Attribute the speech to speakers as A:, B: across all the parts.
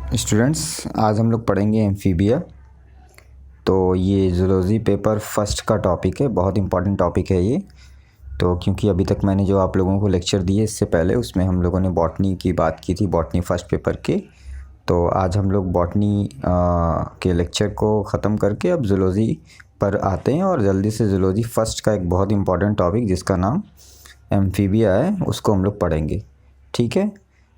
A: Students, आज हम लोग पढ़ेंगे एम्फीबिया। तो ये ज़ूलॉजी पेपर फर्स्ट का टॉपिक है, बहुत इंपॉर्टेंट टॉपिक है ये। तो क्योंकि अभी तक मैंने जो आप लोगों को लेक्चर दिए इससे पहले उसमें हम लोगों ने बॉटनी की बात की थी, बॉटनी फर्स्ट पेपर के। तो आज हम लोग बॉटनी के लेक्चर को ख़त्म करके अब ज़ूलॉजी पर आते हैं और जल्दी से ज़ूलॉजी फर्स्ट का एक बहुत इंपॉर्टेंट टॉपिक जिसका नाम एम्फीबिया है उसको हम लोग पढ़ेंगे। ठीक है,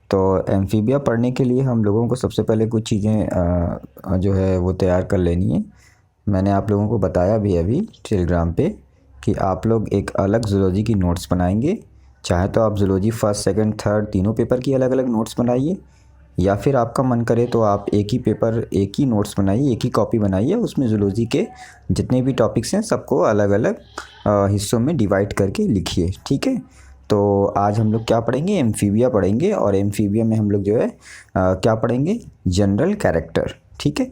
A: तो एम्फीबिया पढ़ने के लिए हम लोगों को सबसे पहले कुछ चीज़ें जो है वो तैयार कर लेनी है। मैंने आप लोगों को बताया भी अभी टेलीग्राम पे कि आप लोग एक अलग ज़ूलॉजी की नोट्स बनाएंगे। चाहे तो आप ज़ूलॉजी फर्स्ट सेकंड थर्ड तीनों पेपर की अलग अलग नोट्स बनाइए, या फिर आपका मन करे तो आप एक ही पेपर एक ही नोट्स बनाइए, एक ही कॉपी बनाइए, उसमें ज़ूलॉजी के जितने भी टॉपिक्स हैं सबको अलग अलग हिस्सों में डिवाइड करके लिखिए। ठीक है, तो आज हम लोग क्या पढ़ेंगे, एम्फीबिया पढ़ेंगे। और एम्फीबिया में हम लोग जो है क्या पढ़ेंगे, जनरल कैरेक्टर। ठीक है,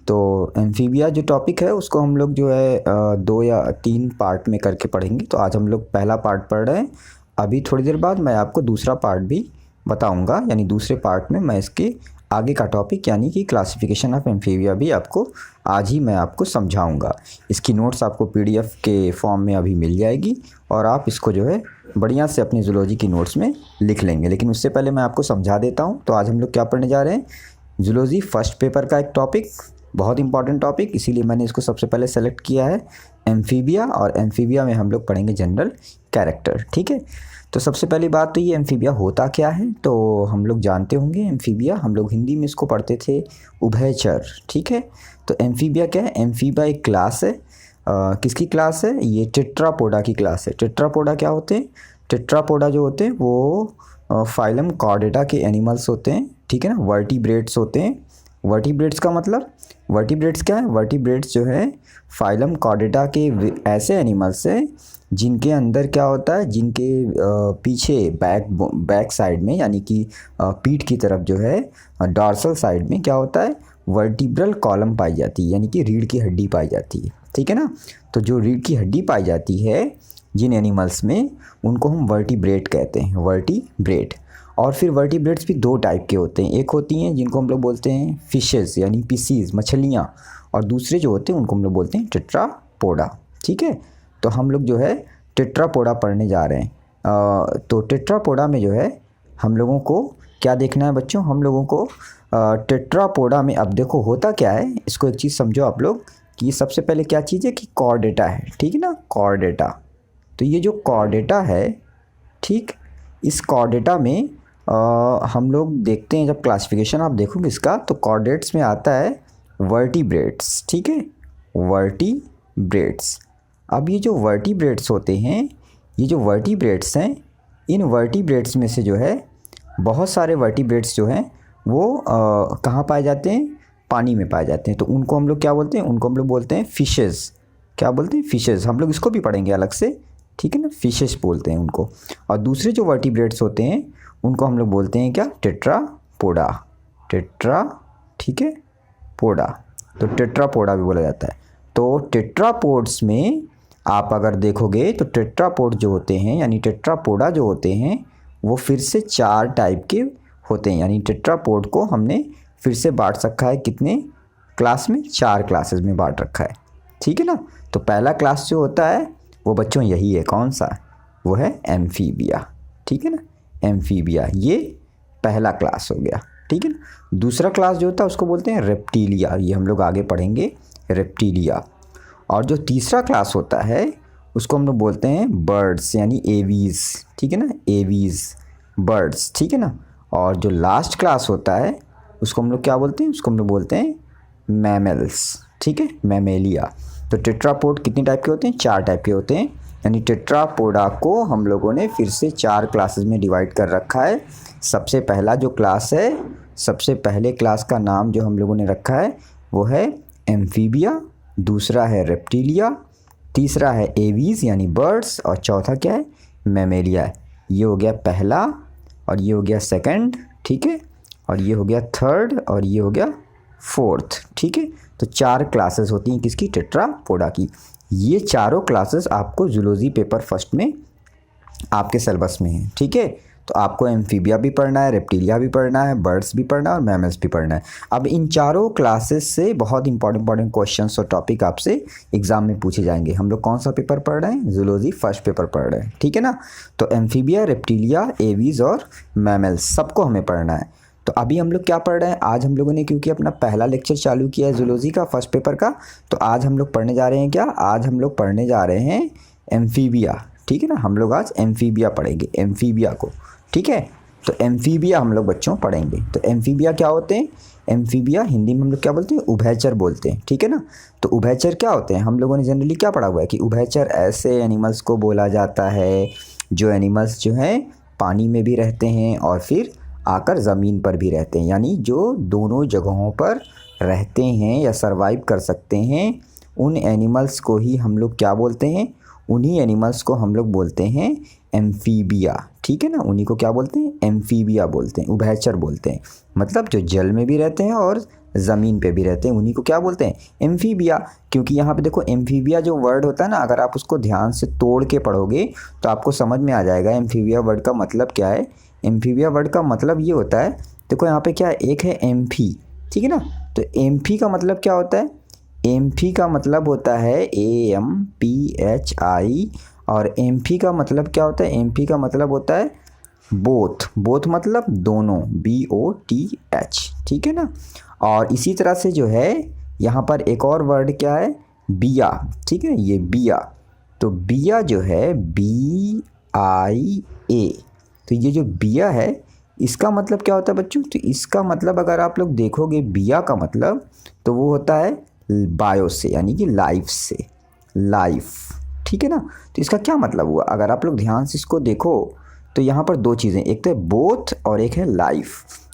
A: तो एम्फीबिया जो टॉपिक है उसको हम लोग जो है 2 या 3 पार्ट में करके पढ़ेंगे। तो आज हम लोग पहला पार्ट पढ़ रहे हैं। अभी थोड़ी देर बाद मैं आपको दूसरा पार्ट भी बताऊंगा, यानी दूसरे पार्ट में मैं इसके आगे का टॉपिक यानी कि क्लासिफिकेशन ऑफ एम्फीबिया भी आपको आज ही मैं आपको समझाऊंगा। इसकी नोट्स आपको पीडीएफ के फॉर्म में अभी मिल जाएगी और आप इसको जो है बढ़िया से अपनी ज़ूलॉजी की नोट्स में लिख लेंगे। लेकिन उससे पहले मैं आपको समझा देता हूँ। तो आज हम लोग क्या पढ़ने जा रहे हैं, ज़ूलॉजी फर्स्ट पेपर का एक टॉपिक, बहुत इंपॉर्टेंट टॉपिक, इसीलिए मैंने इसको सबसे पहले सेलेक्ट किया है, एम्फीबिया। और एम्फीबिया में हम लोग पढ़ेंगे जनरल कैरेक्टर। ठीक है, तो सबसे पहली बात तो ये एम्फीबिया होता क्या है, तो हम लोग जानते होंगे एम्फीबिया, हम लोग हिंदी में इसको पढ़ते थे उभयचर। ठीक है, तो एम्फीबिया क्या है, एम्फीबिया एक क्लास है। किसकी क्लास है, ये टेट्रापोडा की क्लास है। टेट्रापोडा क्या होते हैं, टेट्रापोडा जो होते हैं वो फाइलम कॉर्डेटा के एनिमल्स होते हैं। ठीक है ना, वर्टिब्रेट्स होते हैं। वर्टिब्रेट्स का मतलब, वर्टिब्रेट्स क्या है, वर्टिब्रेट्स जो है फाइलम कॉर्डेटा के ऐसे एनिमल्स हैं जिनके अंदर क्या होता है, जिनके पीछे बैक साइड में यानी कि पीठ की तरफ जो है डॉर्सल साइड में क्या होता है, वर्टिब्रल कॉलम पाई जाती है, यानी कि रीढ़ की हड्डी पाई जाती है। ठीक है ना, तो जो रीढ़ की हड्डी पाई जाती है जिन एनिमल्स में, उनको हम वर्टिब्रेट कहते हैं, वर्टिब्रेट। और फिर वर्टिब्रेट्स भी 2 टाइप के होते हैं, एक होती हैं जिनको हम लोग बोलते हैं फिशेस यानी पीसीज मछलियाँ, और दूसरे जो होते हैं उनको हम लोग बोलते हैं टेट्रापोडा। ठीक है, तो हम लोग जो है टेट्रापोडा पढ़ने जा रहे हैं। तो टेट्रापोडा में जो है हम लोगों को क्या देखना है बच्चों, हम लोगों को टेट्रापोडा में अब देखो होता क्या है, इसको एक चीज़ समझो आप लोग कि सबसे पहले क्या चीज़ है कि कॉर्डेटा है। ठीक है ना, कॉर्डेटा। तो ये जो कॉर्डेटा है, ठीक, इस कॉर्डेटा में हम लोग देखते हैं, जब क्लासिफिकेशन आप देखोगे इसका तो कॉर्डेट्स में आता है वर्टिब्रेट्स। ठीक है, वर्टिब्रेट्स। अब ये जो वर्टिब्रेट्स होते हैं, ये जो वर्टिब्रेट्स हैं, इन वर्टिब्रेट्स में से जो है बहुत सारे वर्टिब्रेट्स जो हैं वो कहाँ पाए जाते हैं, पानी में पाए जाते हैं। तो उनको हम लोग क्या बोलते हैं, उनको हम लोग बोलते हैं फिशेस। क्या बोलते हैं, फिशेस। हम लोग इसको भी पढ़ेंगे अलग से। ठीक है ना, फिशेस बोलते हैं उनको। और दूसरे जो वर्टिब्रेट्स होते हैं उनको हम लोग बोलते हैं क्या, टेट्रापोडा। टेट्रा, ठीक है, पोडा। तो टेट्रापोडा भी बोला जाता है। तो टेट्रापोड्स में आप अगर देखोगे तो टेट्रापोड जो होते हैं यानी टेट्रापोडा जो होते हैं वो फिर से 4 टाइप के होते हैं। यानी टेट्रापोड को हमने फिर से बांट रखा है कितने क्लास में, 4 क्लासेस में बांट रखा है। ठीक है ना, तो पहला क्लास जो होता है वो बच्चों यही है, कौन सा, वो है एम्फीबिया। ठीक है ना, एम्फीबिया ये पहला क्लास हो गया। ठीक है ना, दूसरा क्लास जो होता है उसको बोलते हैं रेप्टिलिया, ये हम लोग आगे पढ़ेंगे, रेप्टिलिया। और जो तीसरा क्लास होता है उसको हम लोग बोलते हैं बर्ड्स यानी एवीज। ठीक है ना, एवीज, बर्ड्स। ठीक है ना, और जो लास्ट क्लास होता है उसको हम लोग क्या बोलते हैं, उसको हम लोग बोलते हैं मैमल्स। ठीक है, मैमेलिया। तो टेट्रापोड कितने टाइप के होते हैं, 4 टाइप के होते हैं। यानी टेट्रापोडा को हम लोगों ने फिर से 4 क्लासेस में डिवाइड कर रखा है। सबसे पहला जो क्लास है, सबसे पहले क्लास का नाम जो हम लोगों ने रखा है वो है एम्फीबिया, दूसरा है रेप्टिलिया, तीसरा है एवीज यानी बर्ड्स, और चौथा क्या है, मैमेलिया। ये हो गया पहला, और ये हो गया सेकंड। ठीक है, और ये हो गया थर्ड, और ये हो गया फोर्थ। ठीक है, तो 4 क्लासेस होती हैं किसकी, टेट्रापोडा की। ये चारों क्लासेस आपको ज़ूलॉजी पेपर फर्स्ट में आपके सिलेबस में है। ठीक है, तो आपको एम्फीबिया भी पढ़ना है, रेप्टिलिया भी पढ़ना है, बर्ड्स भी पढ़ना है और मैमल्स भी पढ़ना है। अब इन चारों क्लासेस से बहुत इंपॉर्टेंट क्वेश्चंस और टॉपिक आपसे एग्जाम में पूछे जाएंगे। हम लोग कौन सा पेपर पढ़ रहे हैं? जूलॉजी फर्स्ट पेपर पढ़ रहे हैं, ठीक है ना। तो एम्फीबिया, रेप्टिलिया, एवीज और मैमल्स सबको हमें पढ़ना है। तो अभी हम लोग क्या पढ़ रहे हैं? आज हम लोगों ने क्योंकि अपना पहला लेक्चर चालू किया है जूलॉजी का फर्स्ट पेपर का, तो आज हम लोग पढ़ने जा रहे हैं क्या? आज हम लोग पढ़ने जा रहे हैं एम्फीबिया, ठीक है ना। हम लोग आज एम्फीबिया पढ़ेंगे, एम्फीबिया को, ठीक है। तो एम्फीबिया हम लोग बच्चों पढ़ेंगे। तो एम्फीबिया क्या होते हैं? एम्फीबिया हिंदी में हम लोग क्या बोलते हैं? उभयचर बोलते हैं, ठीक है ना। तो उभयचर क्या होते हैं? हम लोगों ने जनरली क्या पढ़ा हुआ है कि उभयचर ऐसे एनिमल्स को बोला जाता है जो एनिमल्स जो हैं पानी में भी रहते हैं और फिर आकर ज़मीन पर भी रहते हैं, यानी जो दोनों जगहों पर रहते हैं या सरवाइव कर सकते हैं, उन एनिमल्स को ही हम लोग क्या बोलते हैं? उन्हीं एनिमल्स को हम लोग बोलते हैं एम्फीबिया, ठीक है ना। उन्हीं को क्या बोलते हैं? एम्फीबिया बोलते हैं, उभयचर बोलते हैं। मतलब जो जल में भी रहते हैं और ज़मीन पे भी रहते हैं, उन्हीं को क्या बोलते हैं? एम्फीबिया। क्योंकि यहाँ पे देखो एम्फीबिया जो वर्ड होता है ना, अगर आप उसको ध्यान से तोड़ के पढ़ोगे तो आपको समझ में आ जाएगा एम्फीबिया वर्ड का मतलब क्या है। एम्फीबिया वर्ड का मतलब ये होता है, देखो यहाँ पे क्या है, एक है एम्फी, ठीक है ना। तो एम्फी का मतलब क्या होता है? एम्फी का मतलब होता है AMPHI, और एम्फी का मतलब क्या होता है? एम्फी का मतलब होता है बोथ, बोथ मतलब दोनों, BOTH, ठीक है ना। और इसी तरह से जो है यहाँ पर एक और वर्ड क्या है? बिया, ठीक है, ये बिया। तो बिया जो है BIA, तो ये जो बिया है इसका मतलब क्या होता है बच्चों? तो इसका मतलब अगर आप लोग देखोगे बिया का मतलब, तो वो होता है बायो से, यानी कि लाइफ से, लाइफ, ठीक है ना। तो इसका क्या मतलब हुआ? अगर आप लोग ध्यान से इसको देखो तो यहाँ पर दो चीज़ें, एक तो है बोथ और एक है लाइफ।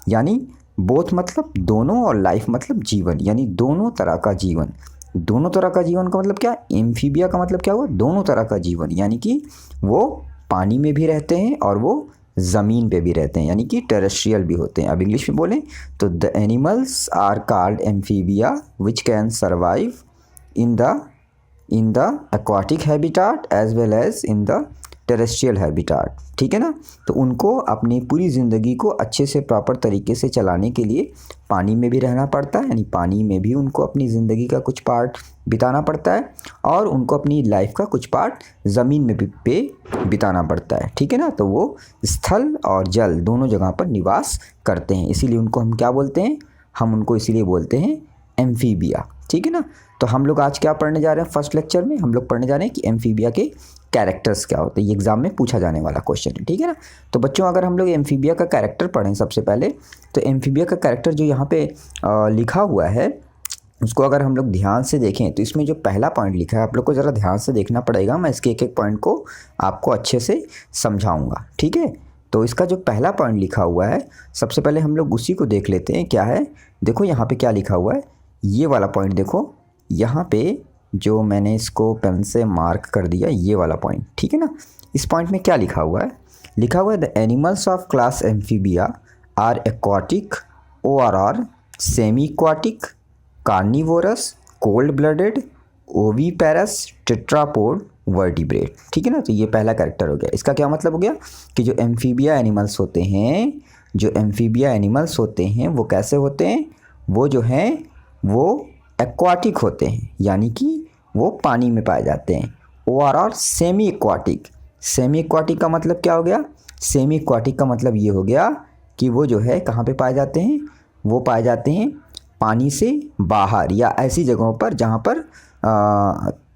A: यानी बोथ मतलब दोनों और लाइफ मतलब जीवन, यानी दोनों तरह का जीवन। दोनों तरह का जीवन का मतलब क्या? एम्फीबिया का मतलब क्या हुआ? दोनों तरह का जीवन, यानी कि वो पानी में भी रहते हैं और वो ज़मीन पे भी रहते हैं, यानी कि टेरेस्ट्रियल भी होते हैं। अब इंग्लिश में बोलें तो the animals are called amphibia which can survive in the aquatic habitat as well as in the terrestrial habitat, ठीक है ना। तो उनको अपनी पूरी ज़िंदगी को अच्छे से प्रॉपर तरीके से चलाने के लिए पानी में भी रहना पड़ता है, यानी पानी में भी उनको अपनी ज़िंदगी का कुछ पार्ट बिताना पड़ता है, और उनको अपनी लाइफ का कुछ पार्ट ज़मीन में भी बिताना पड़ता है, ठीक है ना। तो वो स्थल और जल दोनों जगह पर निवास करते हैं, इसीलिए उनको हम क्या बोलते हैं? हम उनको इसीलिए बोलते हैं एम्फीबिया, ठीक है ना। तो हम लोग आज क्या पढ़ने जा रहे हैं? फर्स्ट लेक्चर में हम लोग पढ़ने जा रहे हैं कि एम्फीबिया के कैरेक्टर्स क्या होते हैं। ये एग्जाम में पूछा जाने वाला क्वेश्चन है, ठीक है ना। तो बच्चों अगर हम लोग एम्फीबिया का कैरेक्टर पढ़ें सबसे पहले, तो एम्फीबिया का कैरेक्टर जो यहाँ पे लिखा हुआ है उसको अगर हम लोग ध्यान से देखें तो इसमें जो पहला पॉइंट लिखा है आप लोग को ज़रा ध्यान से देखना पड़ेगा। मैं इसके एक एक पॉइंट को आपको अच्छे से समझाऊँगा, ठीक है। तो इसका जो पहला पॉइंट लिखा हुआ है सबसे पहले हम लोग उसी को देख लेते हैं क्या है। देखो यहाँ पे क्या लिखा हुआ है, ये वाला पॉइंट देखो, यहाँ पे जो मैंने इसको पेन से मार्क कर दिया, ये वाला पॉइंट, ठीक है ना। इस पॉइंट में क्या लिखा हुआ है? लिखा हुआ है the animals of class amphibia are aquatic, ORR, semi aquatic, carnivorous, cold blooded, oviparous, tetrapod, vertebrate, ठीक है ना। तो ये पहला कैरेक्टर हो गया। इसका क्या मतलब हो गया कि जो एम्फीबिया एनिमल्स होते हैं, जो एम्फीबिया एनिमल्स होते हैं वो कैसे होते हैं? वो जो हैं वो एक्वाटिक होते हैं, यानी कि वो पानी में पाए जाते हैं। ORR, semi aquatic. Semi aquatic का मतलब क्या हो गया? सेमी एक्वाटिक का मतलब ये हो गया कि वो जो है कहाँ पे पाए जाते हैं? वो पाए जाते हैं पानी से बाहर या ऐसी जगहों पर जहाँ पर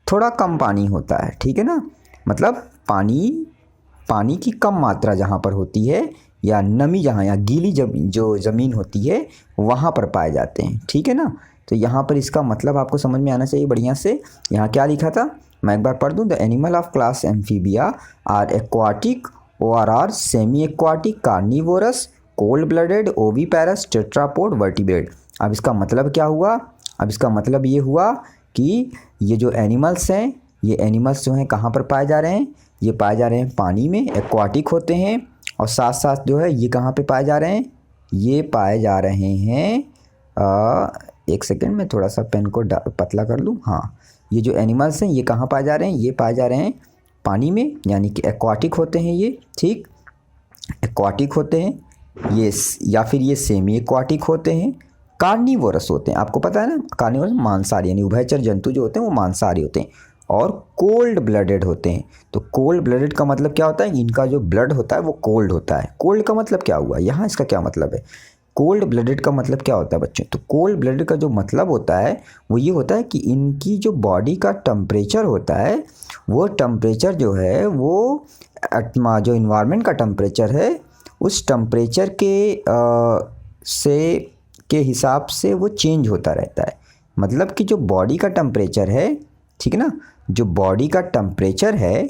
A: थोड़ा कम पानी होता है, ठीक है ना। मतलब पानी की कम मात्रा जहाँ पर होती है, या नमी जहाँ, या गीली जो ज़मीन होती है वहाँ पर पाए जाते हैं, ठीक है ना। तो यहाँ पर इसका मतलब आपको समझ में आना चाहिए बढ़िया से। यहाँ क्या लिखा था मैं एक बार पढ़ दूँ, the animal of class amphibia are aquatic, ORR, semi aquatic, carnivorous, cold blooded, oviparous, tetrapod, vertebrate. अब इसका मतलब क्या हुआ? अब इसका मतलब ये हुआ कि ये जो एनिमल्स हैं, ये एनिमल्स जो हैं कहाँ पर पाए जा रहे हैं? ये पाए जा रहे हैं पानी में, एक्वाटिक होते हैं, और साथ साथ जो है ये कहाँ पे पाए जा रहे हैं? ये पाए जा रहे हैं एक सेकंड में थोड़ा सा पेन को पतला कर लूँ। हाँ, ये जो एनिमल्स हैं ये कहाँ पाए जा रहे हैं? ये पाए जा रहे हैं पानी में, यानी कि एक्वाटिक होते हैं ये, ठीक। एक्वाटिक होते हैं ये, या फिर ये सेमी एक्वाटिक होते हैं, कार्निवोरस होते हैं। आपको पता है ना, कार्निवोरस मांसाहारी यानी उभयचर जंतु जो होते हैं वो मांसाहारी होते हैं, और कोल्ड ब्लडेड होते हैं। तो कोल्ड ब्लडेड का मतलब क्या होता है, इनका जो ब्लड होता है वो कोल्ड होता है। कोल्ड का मतलब क्या हुआ यहाँ, इसका क्या मतलब है, कोल्ड ब्लडेड का मतलब क्या होता है बच्चों? तो कोल्ड ब्लडेड का जो मतलब होता है वो ये होता है कि इनकी जो बॉडी का टेम्परेचर होता है वो टेम्परेचर जो है वो जो इन्वायरमेंट का टेम्परेचर है उस टेम्परेचर के हिसाब से वो चेंज होता रहता है। मतलब कि जो बॉडी का टेम्परेचर है, ठीक है ना, जो बॉडी का टेम्परेचर है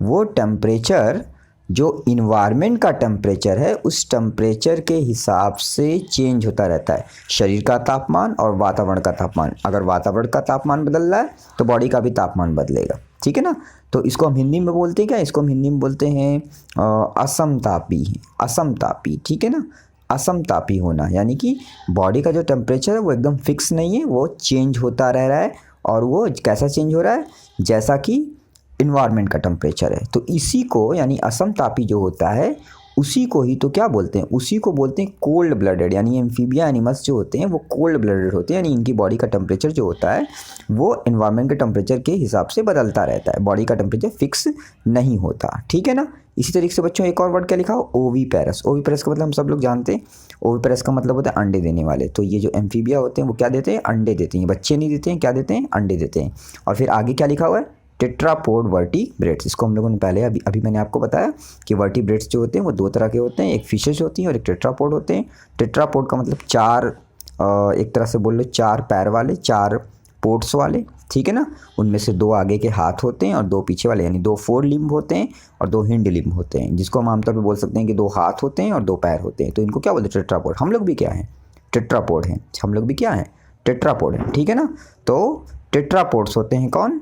A: वो टेम्परेचर जो इन्वायरमेंट का टेम्परेचर है उस टेम्परेचर के हिसाब से चेंज होता रहता है। शरीर का तापमान और वातावरण का तापमान, अगर वातावरण का तापमान बदल रहा है तो बॉडी का भी तापमान बदलेगा, ठीक है ना। तो इसको हम हिंदी में बोलते हैं क्या, इसको हम हिंदी में बोलते हैं असमतापी, असमतापी, ठीक है ना। असमतापी होना यानी कि बॉडी का जो टेम्परेचर है वो एकदम फिक्स नहीं है, वो चेंज होता रह रहा है। और वो कैसा चेंज हो रहा है, जैसा कि इन्वायरमेंट का टेम्परेचर है। तो इसी को यानी असमतापी जो होता है उसी को ही तो क्या बोलते हैं, उसी को बोलते हैं कोल्ड ब्लडेड। यानी एम्फीबिया एनिमल्स जो होते हैं वो कोल्ड ब्लडेड होते हैं, यानी इनकी बॉडी का टेम्परेचर जो होता है वो इन्वायरमेंट के टेम्परेचर के हिसाब से बदलता रहता है, बॉडी का टेम्परेचर फिक्स नहीं होता, ठीक है ना। इसी तरीके से बच्चों एक और वर्ड क्या लिखा हो, ओवीपेरस। ओवीपेरस का मतलब हम सब लोग जानते हैं, ओवीपेरस का मतलब होता है अंडे देने वाले। तो ये जो एम्फीबिया होते हैं वो क्या देते हैं, अंडे देते हैं। बच्चे नहीं देते हैं, क्या देते हैं, अंडे देते हैं। और फिर आगे क्या लिखा हुआ है, टेट्रापोड वर्टिब्रेट्स। इसको हम लोगों ने पहले अभी मैंने आपको बताया कि वर्टिब्रेट्स जो होते हैं वो दो तरह के होते हैं, एक फिशेज होती हैं और एक टेट्रापोड होते हैं। टेट्रापोड का मतलब चार, एक तरह से बोल लो चार पैर वाले, चार पोर्ट्स वाले, ठीक है ना। उनमें से दो आगे के हाथ होते हैं और दो पीछे वाले, यानी दो फोर लिम्ब होते हैं और दो हिंड लिम्ब होते हैं, जिसको हम आमतौर पर बोल सकते हैं कि दो हाथ होते हैं और दो पैर होते हैं। तो इनको क्या बोलते हैं, टेट्रापोड। हम लोग भी क्या हैं, टेट्रापोड हैं। हम लोग भी क्या हैं, टेट्रापोड हैं, ठीक है ना। तो टेट्रापोड्स होते हैं कौन,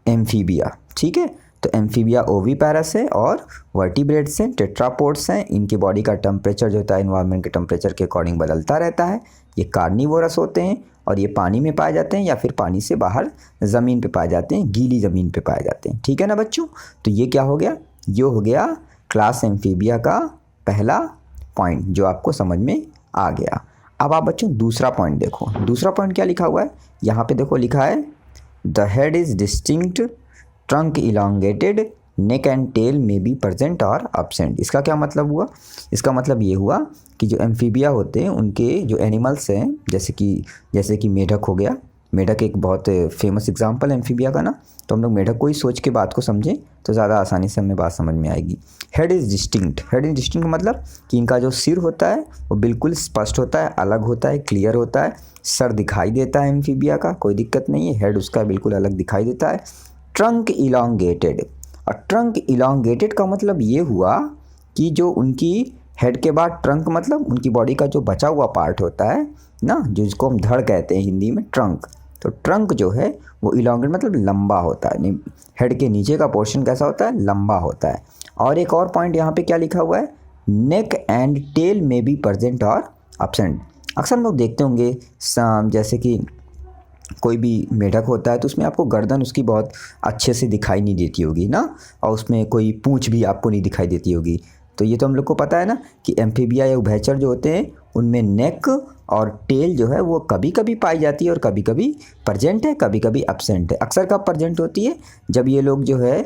A: एम्फीबिया, ठीक है। तो एम्फीबिया ओवीपेरस है और वर्टिब्रेट्स हैं, टेट्रापोड्स हैं। इनकी बॉडी का टेम्परेचर जो होता है इन्वायरमेंट के टेम्परेचर के अकॉर्डिंग बदलता रहता है। ये कार्निवोरस होते हैं और ये पानी में पाए जाते हैं या फिर पानी से बाहर ज़मीन पे पाए जाते हैं, गीली ज़मीन पे पाए जाते हैं, ठीक है ना बच्चों। तो ये क्या हो गया, ये हो गया क्लास एम्फीबिया का पहला पॉइंट जो आपको समझ में आ गया। अब आप बच्चों दूसरा पॉइंट देखो, दूसरा पॉइंट क्या लिखा हुआ है यहाँ पे, देखो लिखा है The head is distinct, trunk elongated, neck and tail may be present or absent। इसका क्या मतलब हुआ, इसका मतलब ये हुआ कि जो एम्फीबिया होते हैं उनके जो एनिमल्स हैं, जैसे कि मेढक हो गया, मेढक एक बहुत फेमस एग्जांपल है एम्फीबिया का ना। तो हम लोग मेढक को ही सोच के बात को समझें तो ज़्यादा आसानी से हमें बात समझ में आएगी। Head is distinct, head is distinct मतलब कि इनका जो सिर होता है वो बिल्कुल स्पष्ट होता है, अलग होता है, क्लियर होता है। सर दिखाई देता है एम्फीबिया का, कोई दिक्कत नहीं है, हेड उसका बिल्कुल अलग दिखाई देता है। ट्रंक इलांगेटेड, और ट्रंक इलांगेटेड का मतलब ये हुआ कि जो उनकी हेड के बाद ट्रंक मतलब उनकी बॉडी का जो बचा हुआ पार्ट होता है ना, जिसको हम धड़ कहते हैं हिंदी में, ट्रंक। तो ट्रंक जो है वो इलांगेट मतलब लंबा होता है, हेड के नीचे का पोर्शन कैसा होता है, लंबा होता है। और एक और पॉइंट यहाँ पे क्या लिखा हुआ है, नेक एंड टेल में बी प्रेजेंट और एब्सेंट। अक्सर हम लोग देखते होंगे जैसे कि कोई भी मेढक होता है तो उसमें आपको गर्दन उसकी बहुत अच्छे से दिखाई नहीं देती होगी ना, और उसमें कोई पूंछ भी आपको नहीं दिखाई देती होगी। तो ये तो हम लोग को पता है ना कि एम्फीबिया या उभयचर जो होते हैं उनमें नेक और टेल जो है वो कभी कभी पाई जाती है और कभी कभी प्रेजेंट है, कभी कभी एब्सेंट है। अक्सर कब प्रेजेंट होती है, जब ये लोग जो है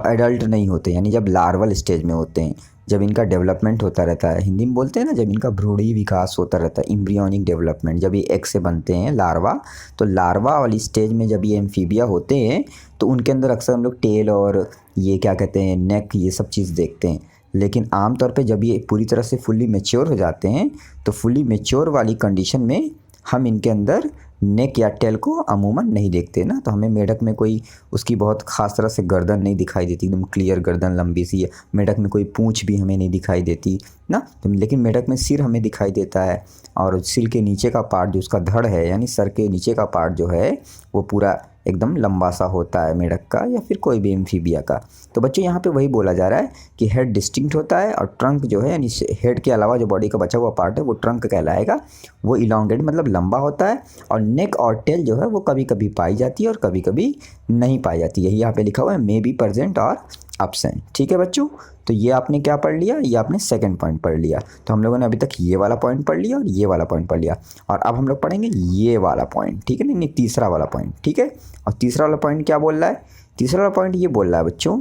A: एडल्ट नहीं होते, यानी जब लार्वल स्टेज में होते हैं, जब इनका डेवलपमेंट होता रहता है, हिंदी में बोलते हैं ना, जब इनका भ्रूणी विकास होता रहता है, एम्ब्रियोनिक डेवलपमेंट, जब ये एग से बनते हैं लार्वा, तो लार्वा वाली स्टेज में जब ये एम्फीबिया होते हैं तो उनके अंदर अक्सर हम लोग टेल और ये क्या कहते हैं नेक, ये सब चीज़ देखते हैं। लेकिन आमतौर पे जब ये पूरी तरह से फुल्ली मैच्योर हो जाते हैं तो फुल्ली मैच्योर वाली कंडीशन में हम इनके अंदर नेक या टेल को अमूमन नहीं देखते ना। तो हमें मेढक में कोई उसकी बहुत ख़ास तरह से गर्दन नहीं दिखाई देती, एकदम क्लियर गर्दन लंबी सी है। मेढक में कोई पूंछ भी हमें नहीं दिखाई देती ना। तो लेकिन मेढक में सिर हमें दिखाई देता है, और सिर के नीचे का पार्ट जो उसका धड़ है, यानी सर के नीचे का पार्ट जो है वो पूरा एकदम लंबा सा होता है मेढक का या फिर कोई भी एम्फीबिया का। तो बच्चों यहाँ पे वही बोला जा रहा है कि हेड डिस्टिंक्ट होता है और ट्रंक जो है यानी हेड के अलावा जो बॉडी का बचा हुआ पार्ट है वो ट्रंक कहलाएगा, वो इलांगेट मतलब लंबा होता है। और नेक और टेल जो है वो कभी कभी पाई जाती है और कभी कभी नहीं पाई जाती। यही यहाँ पे लिखा हुआ है मे बी प्रेजेंट और absent। ठीक है बच्चों, तो ये आपने क्या पढ़ लिया, ये आपने सेकंड पॉइंट पढ़ लिया। तो हम लोगों ने अभी तक ये वाला पॉइंट पढ़ लिया और ये वाला पॉइंट पढ़ लिया, और अब हम लोग पढ़ेंगे ये वाला पॉइंट। ठीक है, नहीं तीसरा वाला पॉइंट। ठीक है, और तीसरा वाला पॉइंट क्या बोल रहा है, तीसरा वाला पॉइंट ये बोल रहा है बच्चों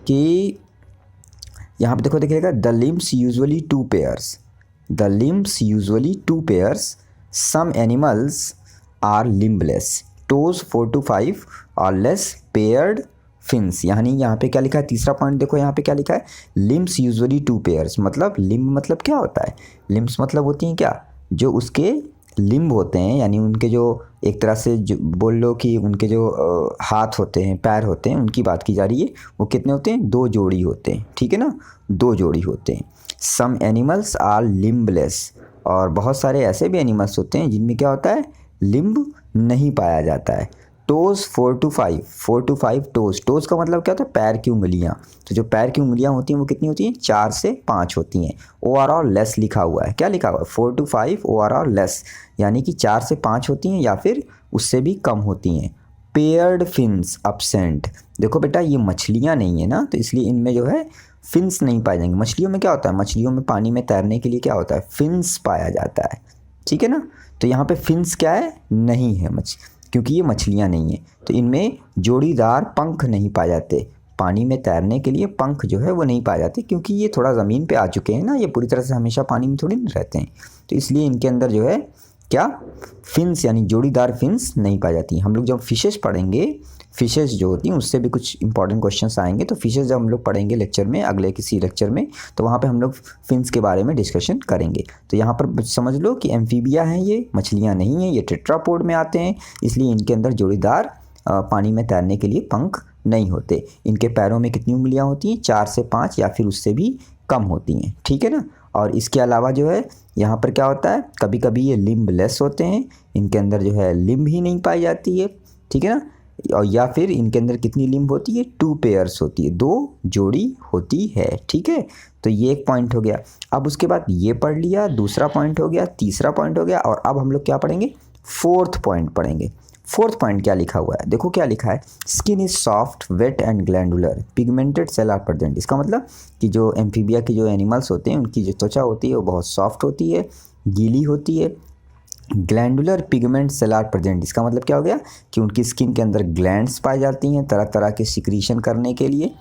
A: कि यहाँ पे देखो, देखिएगा, the limbs usually two pairs, the limbs usually two pairs, some animals are limbless, toes 4 to 5 और लेस, पेयर्ड फिन्स। यानी यहाँ पे क्या लिखा है, तीसरा पॉइंट देखो यहाँ पे क्या लिखा है, लिम्स यूजुअली टू पेयर्स। मतलब लिम्ब मतलब क्या होता है, लिम्स मतलब होती हैं क्या, जो उसके लिम्ब होते हैं, यानी उनके जो एक तरह से जो बोल लो कि उनके जो हाथ होते हैं, पैर होते हैं, उनकी बात की जा रही है। वो कितने होते हैं, 2 जोड़ी होते हैं। ठीक है ना, 2 जोड़ी होते हैं। सम एनिमल्स आर लिम्बलेस, और बहुत सारे ऐसे भी एनिमल्स होते हैं जिनमें क्या होता है, लिम्ब नहीं पाया जाता है। Toes 4 to 5, 4 to 5 toes, toes का मतलब क्या होता है, पैर की उंगलियां। तो जो पैर की उंगलियां होती हैं वो कितनी होती हैं, 4 से 5 होती हैं। OR और लेस लिखा हुआ है, क्या लिखा हुआ है, 4 to 5 OR और लेस, यानी कि 4 से 5 होती हैं या फिर उससे भी कम होती हैं। पेयर्ड फिन्स absent, देखो बेटा ये मछलियाँ नहीं है ना, तो इसलिए इनमें जो है फिन्स नहीं पाए जाएंगे। मछलियों में क्या होता है, मछलियों में पानी में तैरने के लिए क्या होता है, फिन्स पाया जाता है। ठीक है ना, तो यहाँ पे फिन्स क्या है, नहीं है क्योंकि ये मछलियाँ नहीं है, तो इनमें जोड़ीदार पंख नहीं पाए जाते। पानी में तैरने के लिए पंख जो है वो नहीं पाए जाते, क्योंकि ये थोड़ा ज़मीन पे आ चुके हैं ना, ये पूरी तरह से हमेशा पानी में थोड़ी नहीं रहते हैं। तो इसलिए इनके अंदर जो है क्या, फिन्स यानी जोड़ीदार फिन्स नहीं पाई जाती। हम लोग जब फिशेस पढ़ेंगे, फिशेस जो होती हैं उससे भी कुछ इंपॉर्टेंट क्वेश्चंस आएंगे। तो फिशेस जब हम लोग पढ़ेंगे लेक्चर में, अगले किसी लेक्चर में, तो वहाँ पे हम लोग फिन्स के बारे में डिस्कशन करेंगे। तो यहाँ पर समझ लो कि एम्फीबिया हैं, ये मछलियाँ नहीं हैं, ये टेट्रापोड में आते हैं, इसलिए इनके अंदर जोड़ीदार पानी में तैरने के लिए पंख नहीं होते। इनके पैरों में कितनी उंगलियाँ होती हैं, 4 से 5 या फिर उससे भी कम होती हैं। ठीक है ना, और इसके अलावा जो है यहाँ पर क्या होता है, कभी कभी ये लिम्बलेस होते हैं, इनके अंदर जो है लिम्ब ही नहीं पाई जाती है। ठीक है ना, और या फिर इनके अंदर कितनी लिम्ब होती है, 2 पेयर्स होती है, 2 जोड़ी होती है। ठीक है, तो ये एक पॉइंट हो गया। अब उसके बाद ये पढ़ लिया, दूसरा पॉइंट हो गया, तीसरा पॉइंट हो गया, और अब हम लोग क्या पढ़ेंगे, फोर्थ पॉइंट पढ़ेंगे। फोर्थ पॉइंट क्या लिखा हुआ है, देखो क्या लिखा है, skin is soft, wet and glandular, pigmented cell are present. इसका मतलब कि जो एम्फीबिया के जो एनिमल्स होते हैं उनकी जो त्वचा होती है वो बहुत सॉफ्ट होती है, गीली होती है। Glandular pigment cell are present, इसका मतलब क्या हो गया कि उनकी स्किन के अंदर ग्लैंड्स पाई जाती हैं तरह तरह के सिक्रीशन करने के लिए।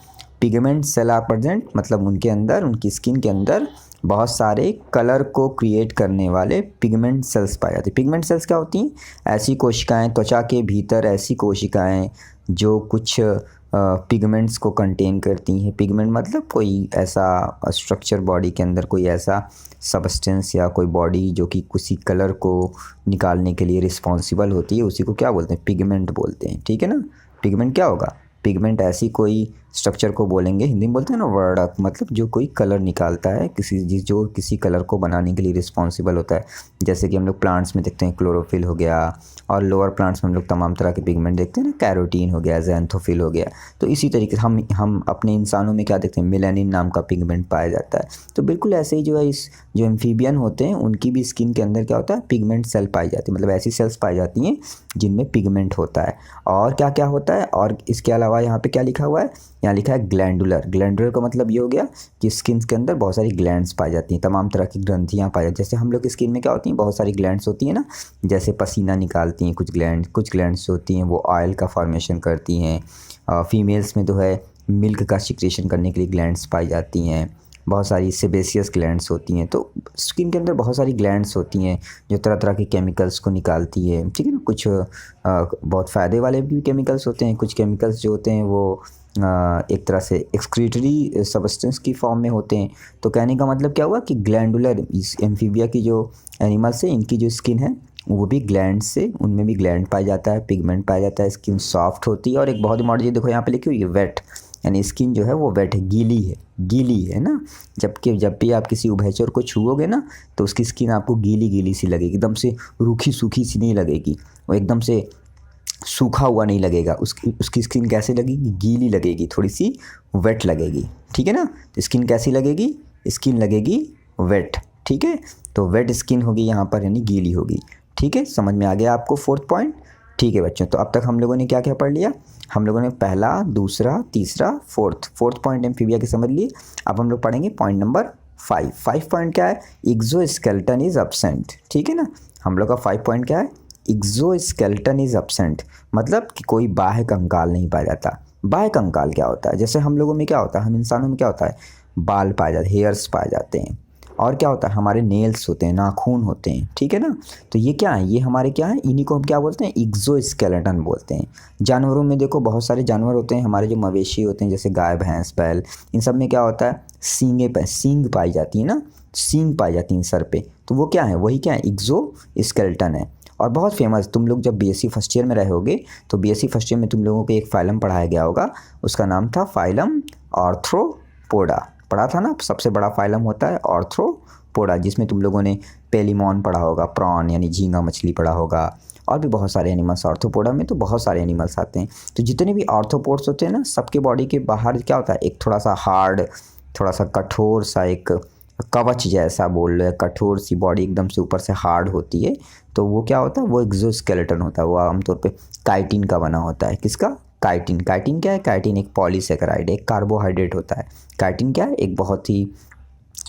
A: पिगमेंट सेल आर प्रेजेंट मतलब उनके अंदर, उनकी स्किन के अंदर बहुत सारे कलर को क्रिएट करने वाले पिगमेंट सेल्स पाए जाते हैं। पिगमेंट सेल्स क्या होती हैं, ऐसी कोशिकाएं, त्वचा के भीतर ऐसी कोशिकाएं जो कुछ पिगमेंट्स को कंटेन करती हैं। पिगमेंट मतलब कोई ऐसा स्ट्रक्चर बॉडी के अंदर, कोई ऐसा सबस्टेंस या कोई बॉडी जो कि किसी कलर को निकालने के लिए रिस्पॉन्सिबल होती है, उसी को क्या बोलते हैं, पिगमेंट बोलते हैं। ठीक है ना, पिगमेंट क्या होगा, पिगमेंट ऐसी कोई स्ट्रक्चर को बोलेंगे, हिंदी में बोलते हैं ना वर्डक, मतलब जो कोई कलर निकालता है, जो किसी कलर को बनाने के लिए रिस्पॉन्सिबल होता है। जैसे कि हम लोग प्लांट्स में देखते हैं क्लोरोफिल हो गया, और लोअर प्लांट्स में हम लोग तमाम तरह के पिगमेंट देखते हैं ना, कैरोटीन हो गया, ज़ैंथोफिल हो गया। तो इसी तरीके से हम अपने इंसानों में क्या देखते हैं, मेलानिन नाम का पिगमेंट पाया जाता है। तो बिल्कुल ऐसे ही जो है इस जो एम्फीबियन होते हैं उनकी भी स्किन के अंदर क्या होता है, पिगमेंट सेल पाई जाती है, मतलब ऐसी सेल्स पाई जाती हैं जिनमें पिगमेंट होता है। और क्या क्या होता है, और इसके अलावा यहाँ पे क्या लिखा हुआ है, यहाँ लिखा है ग्लैंडुलर। ग्लैंडुलर का मतलब ये हो गया कि स्किन के अंदर बहुत सारी ग्लैंड्स पाई जाती हैं, तमाम तरह की ग्रंथियाँ पाई जाती हैं। जैसे हम लोग की स्किन में क्या होती हैं, बहुत सारी ग्लैंड्स होती हैं ना, जैसे पसीना निकालती हैं कुछ ग्लैंड्स होती हैं वो ऑयल का फॉर्मेशन करती हैं। फीमेल्स में जो है मिल्क का सिक्रेशन करने के लिए ग्लैंड्स पाई जाती हैं। बहुत सारी सेबेसियस ग्लैंड्स होती हैं। तो स्किन के अंदर बहुत सारी ग्लैंड्स होती हैं जो तरह तरह के केमिकल्स को निकालती है। ठीक है ना, कुछ बहुत फ़ायदे वाले भी केमिकल्स होते हैं, कुछ केमिकल्स जो होते हैं वो एक तरह से एक्सक्रीटरी सब्सटेंस की फॉर्म में होते हैं। तो कहने का मतलब क्या हुआ कि ग्लैंडुलर, इस एम्फीबिया की जो एनिमल्स है इनकी जो स्किन है वो भी ग्लैंड से, उनमें भी ग्लैंड पाया जाता है, पिगमेंट पाया जाता है, स्किन सॉफ्ट होती है। और एक बहुत इंपॉर्टेंट चीज़ देखो यहाँ पे लिखी हुई है वेट, यानी स्किन जो है वो वेट है, गीली है ना। जबकि जब भी आप किसी उभयचर को छुओगे ना तो उसकी स्किन आपको गीली सी लगेगी, एकदम से रूखी सूखी सी नहीं लगेगी, वो एकदम से सूखा हुआ नहीं लगेगा। उसकी स्किन कैसे लगेगी, गीली लगेगी, थोड़ी सी वेट लगेगी। ठीक है ना, तो स्किन कैसी लगेगी, स्किन लगेगी वेट। ठीक है, तो वेट स्किन होगी यहाँ पर, यानी गीली होगी। ठीक है, समझ में आ गया आपको फोर्थ पॉइंट। ठीक। ठीक है बच्चों, तो अब तक हम लोगों ने क्या क्या पढ़ लिया? हम लोगों ने पहला, दूसरा, तीसरा, फोर्थ पॉइंट एम्फीबिया के समझ लिए। अब हम लोग पढ़ेंगे पॉइंट नंबर 5 पॉइंट क्या है? Exoskeleton is absent. ठीक है ना, हम लोग का 5 पॉइंट क्या है? एक्सोस्केलेटन इज एब्सेंट, मतलब कि कोई बाह्य कंकाल नहीं पाया जाता। बाह्य कंकाल क्या होता है? जैसे हम लोगों में क्या होता है, हम इंसानों में क्या होता है? बाल पाए जाते, हेयर्स पाए जाते हैं, और क्या होता है? हमारे नेल्स होते हैं, नाखून होते हैं। ठीक है ना, तो ये क्या है? ये हमारे क्या है? इन्हीं को हम क्या बोलते हैं? एक्सोस्केलेटन बोलते हैं। जानवरों में देखो बहुत सारे जानवर होते हैं, हमारे जो मवेशी होते हैं जैसे गाय, भैंस, बैल, इन सब में क्या होता है? सींग पाई जाती है ना, सींग पाई जाती है सर पे, तो वो क्या है? वही क्या है? एक्सोस्केलेटन है। और बहुत फेमस, तुम लोग जब बीएससी फर्स्ट ईयर में रहे होगे तो बीएससी फर्स्ट ईयर में तुम लोगों को एक फाइलम पढ़ाया गया होगा, उसका नाम था फाइलम आर्थ्रोपोडा। पढ़ा था ना? सबसे बड़ा फाइलम होता है आर्थ्रोपोडा, जिसमें तुम लोगों ने पेलिमॉन पढ़ा होगा, प्रॉन यानी झींगा मछली पढ़ा होगा, और भी बहुत सारे एनिमल्स। आर्थ्रोपोडा में तो बहुत सारे एनिमल्स आते हैं। तो जितने भी आर्थ्रोपोड्स होते हैं ना, सबके बॉडी के बाहर क्या होता है? एक थोड़ा सा हार्ड, थोड़ा सा कठोर सा एक कवच जैसा बोल रहे, कठोर सी बॉडी एकदम से ऊपर से हार्ड होती है, तो वो क्या होता है? वो एक्सोस्केलेटन होता है। वो आमतौर पे काइटिन का बना होता है। किसका? काइटिन। काइटिन क्या है? काइटिन एक पॉलीसेकेराइड, एक कार्बोहाइड्रेट होता है। काइटिन क्या है? एक बहुत ही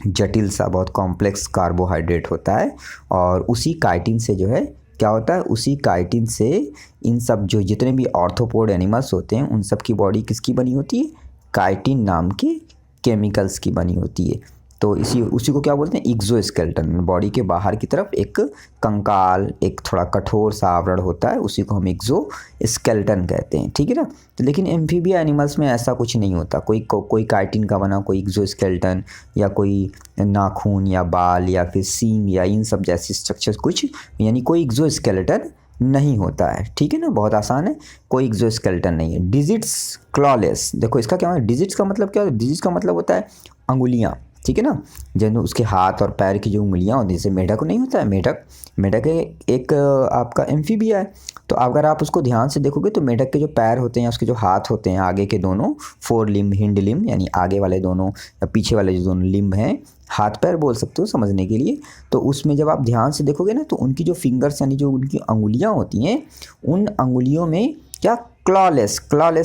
A: जटिल सा, बहुत कॉम्प्लेक्स कार्बोहाइड्रेट होता है। और उसी काइटिन से जो है क्या होता है? उसी काइटिन से इन सब जो जितने भी आर्थ्रोपोड एनिमल्स होते हैं उन सब की बॉडी किसकी बनी होती है? काइटिन नाम के केमिकल्स की बनी होती है। तो उसी को क्या बोलते हैं? एक्सोस्केलेटन। बॉडी के बाहर की तरफ एक कंकाल, एक थोड़ा कठोर सा आवरण होता है, उसी को हम एक्सोस्केलेटन कहते हैं। ठीक है ना, तो लेकिन एम्फीबिया एनिमल्स में ऐसा कुछ नहीं होता। कोई काइटिन का बना, कोई एक्सोस्केलेटन, या कोई नाखून या बाल या फिर सींग या इन सब जैसी स्ट्रक्चर्स कुछ, यानी कोई एक्सोस्केलेटन नहीं होता है। ठीक है ना, बहुत आसान है, कोई एक्सोस्केलेटन नहीं है। डिजिट्स क्लॉलेस, देखो इसका क्या है? डिजिट्स का मतलब क्या है? डिजिट्स का मतलब होता है अंगुलियाँ। ठीक है ना, जैसे उसके हाथ और पैर की जो उंगलियां होती हैं, जैसे मेढक नहीं होता है, मेढक एक आपका एम्फीबिया है। तो अगर आप उसको ध्यान से देखोगे तो मेढक के जो पैर होते हैं, उसके जो हाथ होते हैं, आगे के दोनों फोर लिम्ब, हिंड लिम्ब यानी आगे वाले दोनों या पीछे वाले जो दोनों लिम्ब हैं, हाथ पैर बोल सकते हो समझने के लिए। तो उसमें जब आप ध्यान से देखोगे ना, तो उनकी जो फिंगर्स यानी जो उनकी अंगुलियाँ होती हैं, उन अंगुलियों में क्या? क्लॉलेस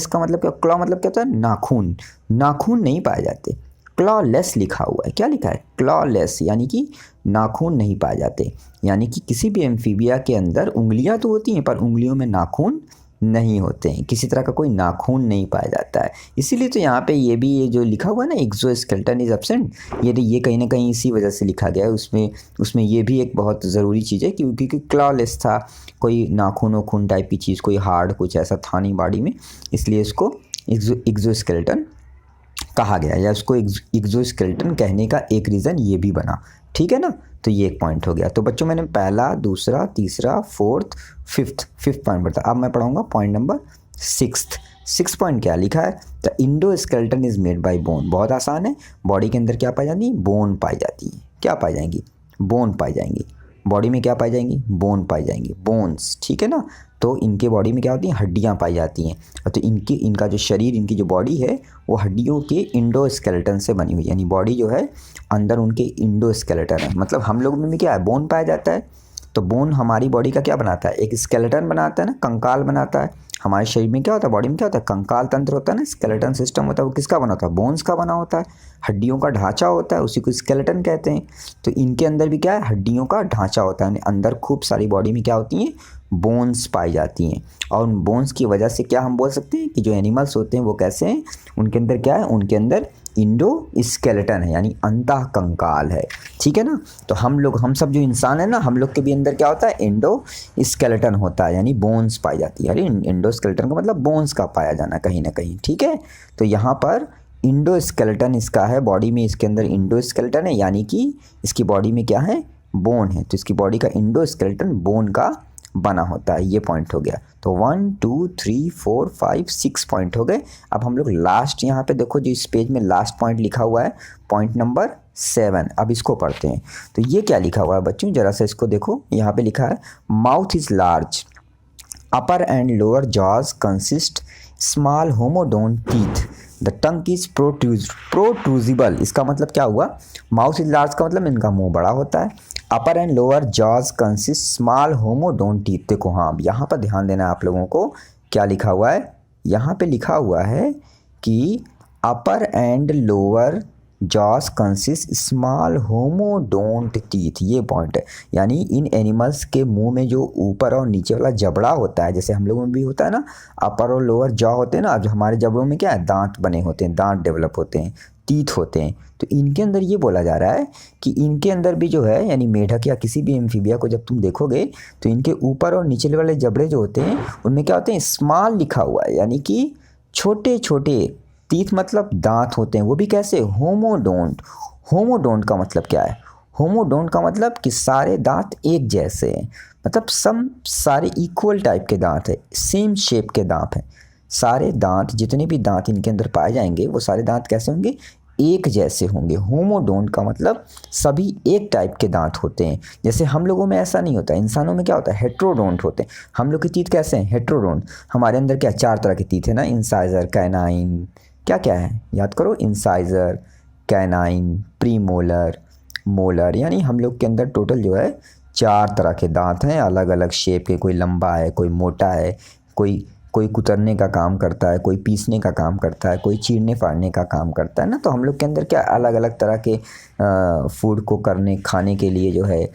A: का मतलब क्या? क्लॉ मतलब क्या होता है? नाखून। नाखून नहीं पाए जाते, क्लॉलेस लिखा हुआ है। क्या लिखा है? क्लॉलेस, यानी कि नाखून नहीं पाए जाते। यानी कि किसी भी एम्फीबिया के अंदर उंगलियां तो होती हैं पर उंगलियों में नाखून नहीं होते हैं, किसी तरह का कोई नाखून नहीं पाया जाता है। इसीलिए तो यहाँ पे ये जो लिखा हुआ है ना, एक्सोस्केलेटन इज एब्सेंट, ये कहीं ना कहीं इसी वजह से लिखा गया है। उसमें ये भी एक बहुत ज़रूरी चीज़ है, क्योंकि क्लॉलेस था, कोई नाखून वखून टाइप की चीज़, कोई हार्ड कुछ ऐसा था नहीं बॉडी में, इसलिए इसको एक्सोस्केलेटन कहा गया, या उसको एक्सोस्केलेटन कहने का एक रीज़न ये भी बना। ठीक है ना, तो ये एक पॉइंट हो गया। तो बच्चों मैंने पहला, दूसरा, तीसरा, फोर्थ, फिफ्थ पॉइंट बताया। अब मैं पढ़ाऊंगा पॉइंट नंबर 6 पॉइंट क्या लिखा है? The endoskeleton is made by bone. बहुत आसान है, बॉडी के अंदर क्या पाई जाती है? बोन पाई जाती है। क्या पाई जाएंगी? बोन पाई जाएंगी। बॉडी में क्या पाई जाएंगी? बोन पाई जाएंगी, बोन्स। ठीक है ना, तो इनके बॉडी में क्या होती हैं? हड्डियाँ पाई जाती हैं। तो इनका जो शरीर, इनकी जो बॉडी है वो हड्डियों के इंडोस्केलेटन से बनी हुई है, यानी बॉडी जो है अंदर उनके इंडोस्केलेटन है। मतलब हम लोग में क्या है? बोन पाया जाता है। तो बोन हमारी बॉडी का क्या बनाता है? एक स्केलेटन बनाता है ना, कंकाल बनाता है। हमारे शरीर में क्या होता है? बॉडी में क्या होता है? कंकाल तंत्र होता है ना, स्केलेटन सिस्टम होता है। वो किसका बना होता है? बोन्स का बना होता है। हड्डियों का ढांचा होता है, उसी को स्केलेटन कहते हैं। तो इनके अंदर भी क्या है? हड्डियों का ढांचा होता है। अंदर खूब सारी बॉडी में क्या होती हैं? बोन्स पाई जाती हैं। और उन बोन्स की वजह से क्या हम बोल सकते हैं कि जो एनिमल्स होते हैं वो कैसे हैं? उनके अंदर क्या है? उनके अंदर इंडोस्केलेटन है, यानी अंतः कंकाल है। ठीक है ना, तो हम सब जो इंसान है ना, हम लोग के भी अंदर क्या होता है? इंडोस्केलेटन होता है, यानी बोन्स पाई जाती है। अरे इंडोस्केलेटन का मतलब बोन्स का पाया जाना कहीं ना कहीं। ठीक है, तो यहाँ पर इंडोस्केलेटन इसका है, बॉडी में इसके अंदर इंडोस्केलेटन है, यानी कि इसकी बॉडी में क्या है? बोन है। तो इसकी बॉडी का इंडोस्केलेटन बोन का बना होता है। ये पॉइंट हो गया। तो 1 2 3 4 5 6 पॉइंट हो गए। अब हम लोग लास्ट यहाँ पे देखो, जो इस पेज में लास्ट पॉइंट लिखा हुआ है, पॉइंट नंबर 7। अब इसको पढ़ते हैं। तो ये क्या लिखा हुआ है बच्चों? जरा सा इसको देखो। यहाँ पे लिखा है mouth is large, upper and lower jaws consist small homodont teeth, the tongue is protrusible. इसका मतलब क्या हुआ? माउथ इज लार्ज का मतलब इनका मुंह बड़ा होता है, upper and lower jaws consist small homodont teeth. देखो हाँ, यहाँ पर ध्यान देना है आप लोगों को, क्या लिखा हुआ है, यहाँ पे लिखा हुआ है कि upper and lower jaws consist small homodont teeth, ये पॉइंट है। यानी इन एनिमल्स के मुंह में जो ऊपर और नीचे वाला जबड़ा होता है, जैसे हम लोगों में भी होता है ना, अपर और लोअर जॉ होते हैं ना, जो हमारे जबड़ों में क्या है, दांत बने होते हैं, दांत डेवलप होते हैं, टीथ होते हैं। तो इनके अंदर ये बोला जा रहा है कि इनके अंदर भी जो है, यानी मेढक या किसी भी एम्फीबिया को जब तुम देखोगे तो इनके ऊपर और नीचे वाले जबड़े जो होते हैं उनमें क्या होते हैं, स्मॉल लिखा हुआ है, यानी कि छोटे छोटे। टीथ मतलब दांत होते हैं, वो भी कैसे, होमोडोंट। होमोडोंट का मतलब क्या है, होमोडोंट का मतलब कि सारे दांत एक जैसे हैं, मतलब सारे इक्वल टाइप के दांत है, सेम शेप के दांत हैं। सारे दांत, जितने भी दांत इनके अंदर पाए जाएंगे वो सारे दांत कैसे होंगे, एक जैसे होंगे। होमोडोंट का मतलब सभी एक टाइप के दांत होते हैं। जैसे हम लोगों में ऐसा नहीं होता, इंसानों में क्या होता है, हेट्रोडोंट होते हैं। हम लोग के टीथ कैसे हैं, हेट्रोडोंट। हमारे अंदर क्या 4 तरह के टीथ है ना, इंसाइजर, कैनाइन, क्या क्या है याद करो, इंसाइजर, कैनाइन, प्रीमोलर, मोलर। यानी हम लोग के अंदर टोटल जो है 4 तरह के दांत हैं, अलग अलग शेप के। कोई लंबा है, कोई मोटा है, कोई कोई कुतरने का काम करता है, कोई पीसने का काम करता है, कोई चीरने फाड़ने का काम करता है ना। तो हम लोग के अंदर क्या अलग अलग तरह के फूड को खाने के लिए जो है,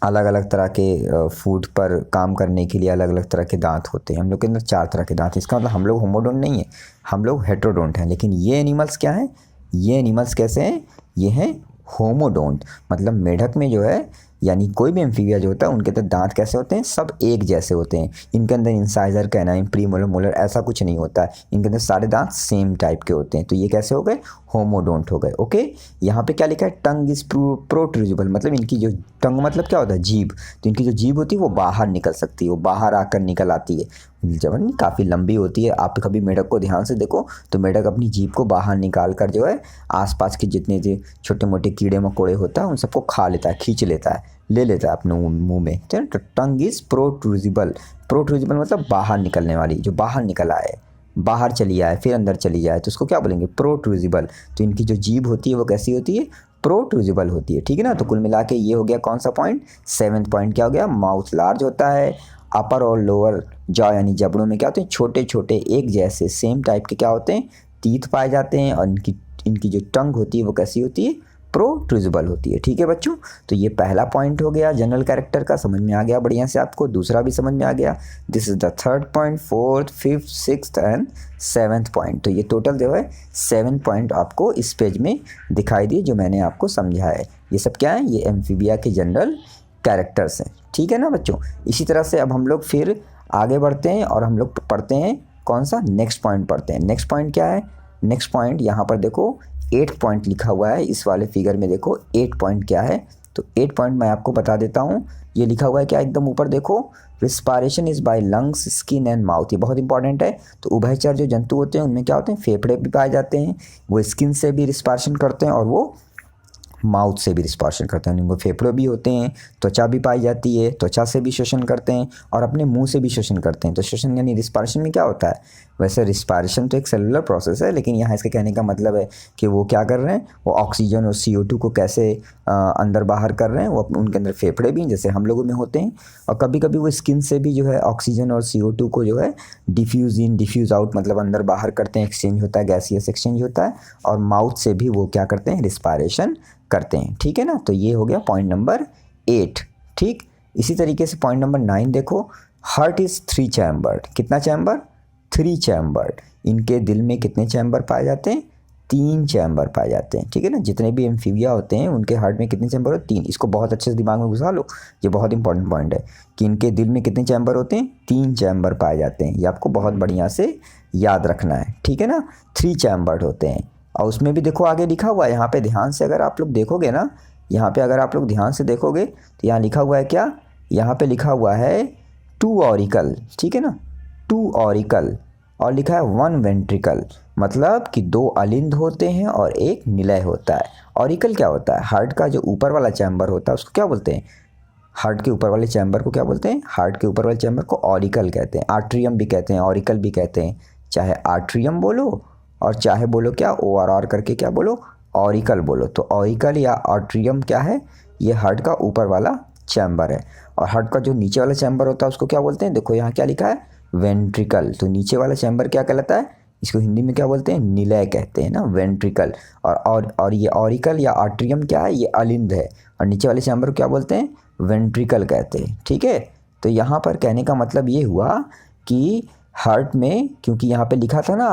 A: अलग अलग तरह के फूड पर काम करने के लिए अलग अलग तरह के दांत होते हैं। हम लोग के अंदर 4 तरह के दांत हैं। इसका मतलब हम लोग होमोडोंट नहीं है, हम लोग हेट्रोडोंट हैं। लेकिन ये एनिमल्स क्या हैं, ये एनिमल्स कैसे हैं, ये हैं होमोडोंट। मतलब मेढक में जो है, यानी कोई भी एम्फीबिया जो होता है उनके अंदर दांत कैसे होते हैं, सब एक जैसे होते हैं। इनके अंदर इंसाइजर, कैनाइन, प्रीमोलर, मोलर ऐसा कुछ नहीं होता है। इनके अंदर सारे दांत सेम टाइप के होते हैं। तो ये कैसे हो गए, होमोडोंट हो गए। ओके, यहाँ पे क्या लिखा है, टंग इज प्रोट्रूजिबल, मतलब इनकी जो टंग मतलब क्या होता है, जीभ। तो इनकी जो जीभ होती है वो बाहर निकल सकती है, वो बाहर आकर निकल आती है। जब काफ़ी लंबी होती है। आप कभी मेढक को ध्यान से देखो तो मेढक अपनी जीभ को बाहर निकाल कर जो है आसपास के जितने जो छोटे मोटे कीड़े मकोड़े होता है उन सबको खा लेता है, खींच लेता है, ले लेता है अपने मुंह में। तो टंग इज प्रोट्रूजिबल। प्रोट्रूजिबल मतलब बाहर निकलने वाली, जो बाहर निकल आए, बाहर चली आए फिर अंदर चली जाए, तो उसको क्या बोलेंगे, प्रोट्रूजिबल। तो इनकी जो जीभ होती है वो कैसी होती है, प्रोट्रूजिबल होती है। ठीक है ना। तो कुल मिला के ये हो गया कौन सा पॉइंट, 7th पॉइंट क्या हो गया, माउथ लार्ज होता है। अपर और लोअर जॉ यानी जबड़ों में क्या होते हैं, छोटे छोटे एक जैसे सेम टाइप के क्या होते हैं, टीथ पाए जाते हैं। और इनकी जो टंग होती है वो कैसी होती है, प्रोट्रूजिबल होती है। ठीक है बच्चों, तो ये पहला पॉइंट हो गया जनरल कैरेक्टर का, समझ में आ गया बढ़िया से आपको। दूसरा भी समझ में आ गया। This is the 3rd point, 4th, 5th, 6th and 7th point. तो ये टोटल जो है 7 पॉइंट आपको इस पेज में दिखाई दिए जो मैंने आपको समझाया है। ये सब क्या है, ये एम्फीबिया के जनरल कैरेक्टर्स हैं। ठीक है ना बच्चों। इसी तरह से अब हम लोग फिर आगे बढ़ते हैं और हम लोग पढ़ते हैं कौन सा, नेक्स्ट पॉइंट पढ़ते हैं। नेक्स्ट पॉइंट क्या है, नेक्स्ट पॉइंट यहाँ पर देखो 8 पॉइंट लिखा हुआ है इस वाले फिगर में। देखो 8 पॉइंट क्या है, तो 8 पॉइंट मैं आपको बता देता हूँ। ये लिखा हुआ है क्या, एकदम ऊपर देखो, respiration is by lungs, skin and mouth. ये बहुत इंपॉर्टेंट है। तो उभयचर जो जंतु होते हैं उनमें क्या होते हैं, फेफड़े भी पाए जाते हैं, वो स्किन से भी रिस्पायरेशन करते हैं और वो माउथ से भी रिस्पायरेशन करते हैं। उनको फेफड़े भी होते हैं, त्वचा भी पाई जाती है, त्वचा से भी श्वसन करते हैं और अपने मुंह से भी श्वसन करते हैं। तो श्वसन यानी रिस्पायरेशन में क्या होता है, वैसे रिस्पायरेशन तो एक सेलुलर प्रोसेस है, लेकिन यहाँ इसके कहने का मतलब है कि वो क्या कर रहे हैं, वो ऑक्सीजन और CO2 को कैसे अंदर बाहर कर रहे हैं। वो उनके अंदर फेफड़े भी जैसे हम लोगों में होते हैं, और कभी कभी वो स्किन से भी जो है ऑक्सीजन और CO2 को जो है डिफ्यूज़ इन डिफ्यूज़ आउट, मतलब अंदर बाहर करते हैं, एक्सचेंज होता है, गैसियस एक्सचेंज होता है। और माउथ से भी वो क्या करते हैं, रिस्पायरेशन करते हैं। ठीक है ना। तो ये हो गया पॉइंट नंबर 8। ठीक, इसी तरीके से पॉइंट नंबर 9 देखो, हार्ट इज़ 3 चैम्बर्ड। कितना चैम्बर, 3 चैम्बर्ड। इनके दिल में कितने चैम्बर पाए जाते हैं, 3 चैम्बर पाए जाते हैं। ठीक है ना। जितने भी एम्फीबिया होते हैं उनके हार्ट में कितने चैम्बर होते हैं, 3। इसको बहुत अच्छे से दिमाग में घुसा लो, ये बहुत इंपॉर्टेंट पॉइंट है कि इनके दिल में कितने चैम्बर होते हैं, 3 चैम्बर पाए जाते हैं। ये आपको बहुत बढ़िया से याद रखना है। ठीक है ना, 3 चैम्बर्ड होते हैं। और उसमें भी देखो आगे लिखा हुआ है, यहाँ पे ध्यान से अगर आप लोग देखोगे ना, यहाँ पे अगर आप लोग ध्यान से देखोगे तो यहाँ लिखा हुआ है क्या, यहाँ पे लिखा हुआ है 2 ऑरिकल। ठीक है ना, 2 ऑरिकल, और लिखा है 1 वेंट्रिकल, मतलब कि 2 अलिंद होते हैं और 1 निलय होता है। ऑरिकल क्या होता है, हार्ट का जो ऊपर वाला चैम्बर होता है उसको क्या बोलते हैं, हार्ट के ऊपर वाले चैम्बर को क्या बोलते हैं, हार्ट के ऊपर वाले चैम्बर को ऑरिकल कहते हैं। आर्ट्रियम भी कहते हैं, ऑरिकल भी कहते हैं। चाहे आर्ट्रियम बोलो और चाहे बोलो क्या, ORR करके क्या बोलो, ऑरिकल बोलो। तो ऑरिकल या आर्ट्रियम क्या है, ये हार्ट का ऊपर वाला चैम्बर है, और हार्ट का जो नीचे वाला चैम्बर होता है उसको क्या बोलते हैं, देखो यहाँ क्या लिखा है, वेंट्रिकल। तो नीचे वाला चैम्बर क्या कहलाता है, इसको हिंदी में क्या बोलते हैं, निलय कहते हैं ना, वेंट्रिकल। और ये ऑरिकल या आर्ट्रियम क्या है, ये अलिंद है, और नीचे वाले चैम्बर को क्या बोलते हैं, वेंट्रिकल कहते हैं। ठीक है, तो यहाँ पर कहने का मतलब ये हुआ कि हार्ट में, क्योंकि यहाँ पे लिखा था ना,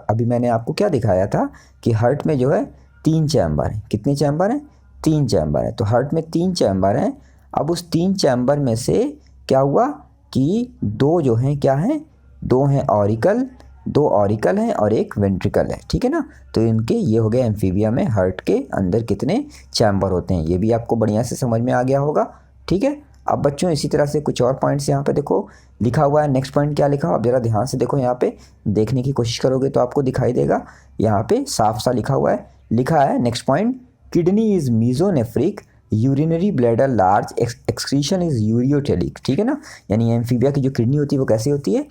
A: अभी मैंने आपको क्या दिखाया था कि हार्ट में जो है 3 चैम्बर हैं। कितने चैम्बर हैं, 3 चैम्बर हैं। तो हार्ट में 3 चैम्बर हैं। अब उस 3 चैम्बर में से क्या हुआ कि 2 जो हैं क्या हैं, 2 हैं ऑरिकल, 2 ऑरिकल हैं और 1 वेंट्रिकल है। ठीक है ना, तो इनके ये हो गया एम्फीबिया में हार्ट के अंदर कितने चैम्बर होते हैं, ये भी आपको बढ़िया से समझ में आ गया होगा। ठीक है, अब बच्चों इसी तरह से कुछ और पॉइंट्स यहाँ पे देखो लिखा हुआ है। नेक्स्ट पॉइंट क्या लिखा हुआ, आप जरा ध्यान से देखो, यहाँ पे देखने की कोशिश करोगे तो आपको दिखाई देगा, यहाँ पे साफ सा लिखा हुआ है। लिखा है next point, kidney is mesonephric, urinary bladder large, excretion is ureotelic. ठीक है ना, यानी एम्फीबिया की जो किडनी होती है वो कैसी होती है,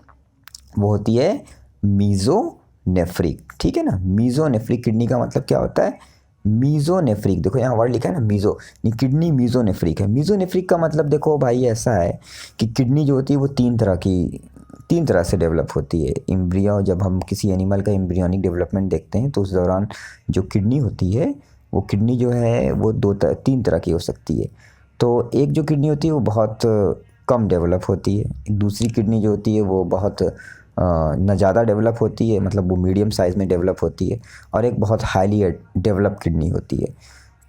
A: वो होती है मीजोनेफ्रिक। ठीक है ना, मीजोनेफ्रिक किडनी का मतलब क्या होता है, मीजोनेफ्रिक। देखो यहाँ वर्ड लिखा है ना, मीजो, नहीं किडनी मीजोनेफ्रिक है। मीजोनेफ्रिक का मतलब देखो भाई ऐसा है कि किडनी जो होती है वो तीन तरह से डेवलप होती है। एम्ब्रियो, जब हम किसी एनिमल का एम्ब्रियोनिक डेवलपमेंट देखते हैं तो उस दौरान जो किडनी होती है वो किडनी जो है वो 3 तरह की हो सकती है। तो एक जो किडनी होती है वो बहुत कम डेवलप होती है, एक दूसरी किडनी जो होती है वो बहुत न ज़्यादा डेवलप होती है, मतलब वो मीडियम साइज़ में डेवलप होती है, और एक बहुत हाईली डेवलप किडनी होती है।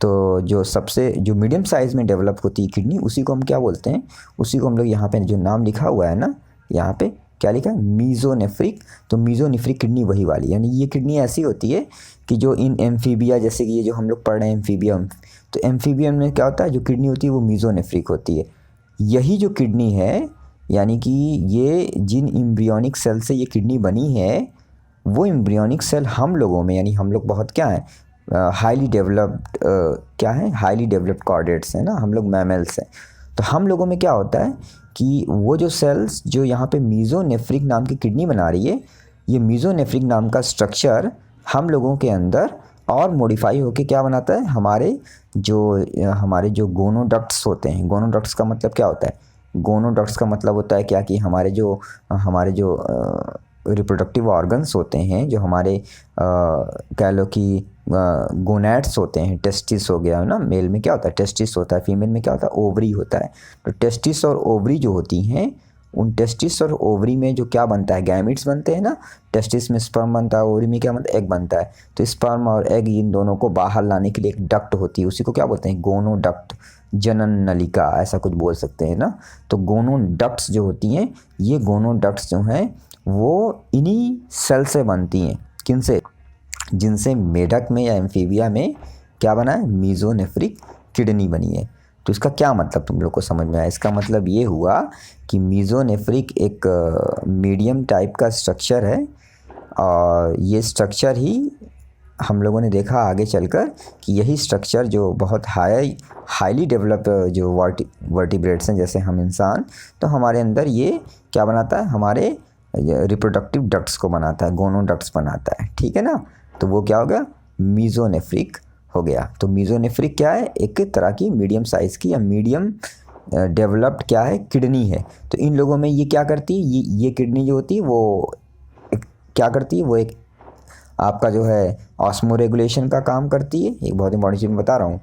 A: तो जो मीडियम साइज़ में डेवलप होती है किडनी, उसी को हम क्या बोलते हैं, उसी को हम लोग यहाँ पे जो नाम लिखा हुआ है ना, यहाँ पे क्या लिखा है, मीजोनेफ्रिक। तो मीजोनेफ्रिक किडनी वही वाली, यानी ये किडनी ऐसी होती है कि जो इन एम्फीबिया, जैसे कि ये जो हम लोग पढ़ रहे हैं एम्फीबिया, तो एम्फीबियम में क्या होता है, जो किडनी होती है वो मीजोनेफ्रिक होती है। यही जो किडनी है, यानी कि ये जिन एम्ब्रियोनिक सेल से ये किडनी बनी है, वो एम्ब्रियोनिक सेल हम लोगों में, यानी हम लोग बहुत क्या है, हाईली डेवलप्ड, क्या है, हाईली डेवलप्ड कॉर्डेट्स हैं ना, हम लोग मैमल्स हैं। तो हम लोगों में क्या होता है कि वो जो सेल्स जो यहाँ पे मीजोनेफ्रिक नाम की किडनी बना रही है, ये मीजोनेफ्रिक नाम का स्ट्रक्चर हम लोगों के अंदर और मॉडिफाई होके क्या बनाता है, हमारे जो गोनोडक्ट्स होते हैं। गोनोडक्ट्स का मतलब क्या होता है, गोनोडक्ट्स का मतलब होता है क्या कि हमारे जो रिप्रोडक्टिव ऑर्गन्स होते हैं, जो हमारे कह लो कि गोनैड्स होते हैं, टेस्टिस हो गया है ना, मेल में क्या होता है टेस्टिस होता है, फीमेल में क्या होता है ओवरी होता है। तो टेस्टिस और ओवरी जो होती हैं, उन टेस्टिस और ओवरी में जो क्या बनता है, गैमिट्स बनते हैं ना, टेस्टिस में स्पर्म बनता है, ओवरी में क्या बनता है, एग बनता है। तो स्पर्म और एग इन दोनों को बाहर लाने के लिए एक डक्ट होती है, उसी को क्या बोलते हैं, गोनोडक्ट, जनन नलिका, ऐसा कुछ बोल सकते हैं ना। तो गोनोडक्ट्स जो होती हैं, ये गोनोडक्ट्स जो हैं वो इन्हीं सेल से बनती हैं, किनसे, जिनसे मेढक में या एम्फीबिया में क्या बना है, मीजोनेफ्रिक किडनी बनी है। तो इसका क्या मतलब तुम लोग को समझ में आया, इसका मतलब ये हुआ कि मीजोनेफ्रिक एक मीडियम टाइप का स्ट्रक्चर है, और ये स्ट्रक्चर ही हम लोगों ने देखा आगे चलकर कि यही स्ट्रक्चर जो बहुत हाईली डेवलप जो वर्टिब्रेट्स हैं, जैसे हम इंसान, तो हमारे अंदर ये क्या बनाता है, हमारे रिप्रोडक्टिव डक्ट्स को बनाता है, गोनोडक्ट्स बनाता है। ठीक है ना, तो वो क्या हो गया, मीजोनेफ्रिक हो गया। तो मीजोनेफ्रिक क्या है, एक तरह की मीडियम साइज़ की या मीडियम डेवलप्ड क्या है, किडनी है। तो इन लोगों में ये क्या करती है, ये किडनी जो होती है वो क्या करती है, वो एक आपका जो है ऑस्मो रेगुलेशन का काम करती है। एक बहुत इंपॉर्टेंट चीज़ मैं बता रहा हूँ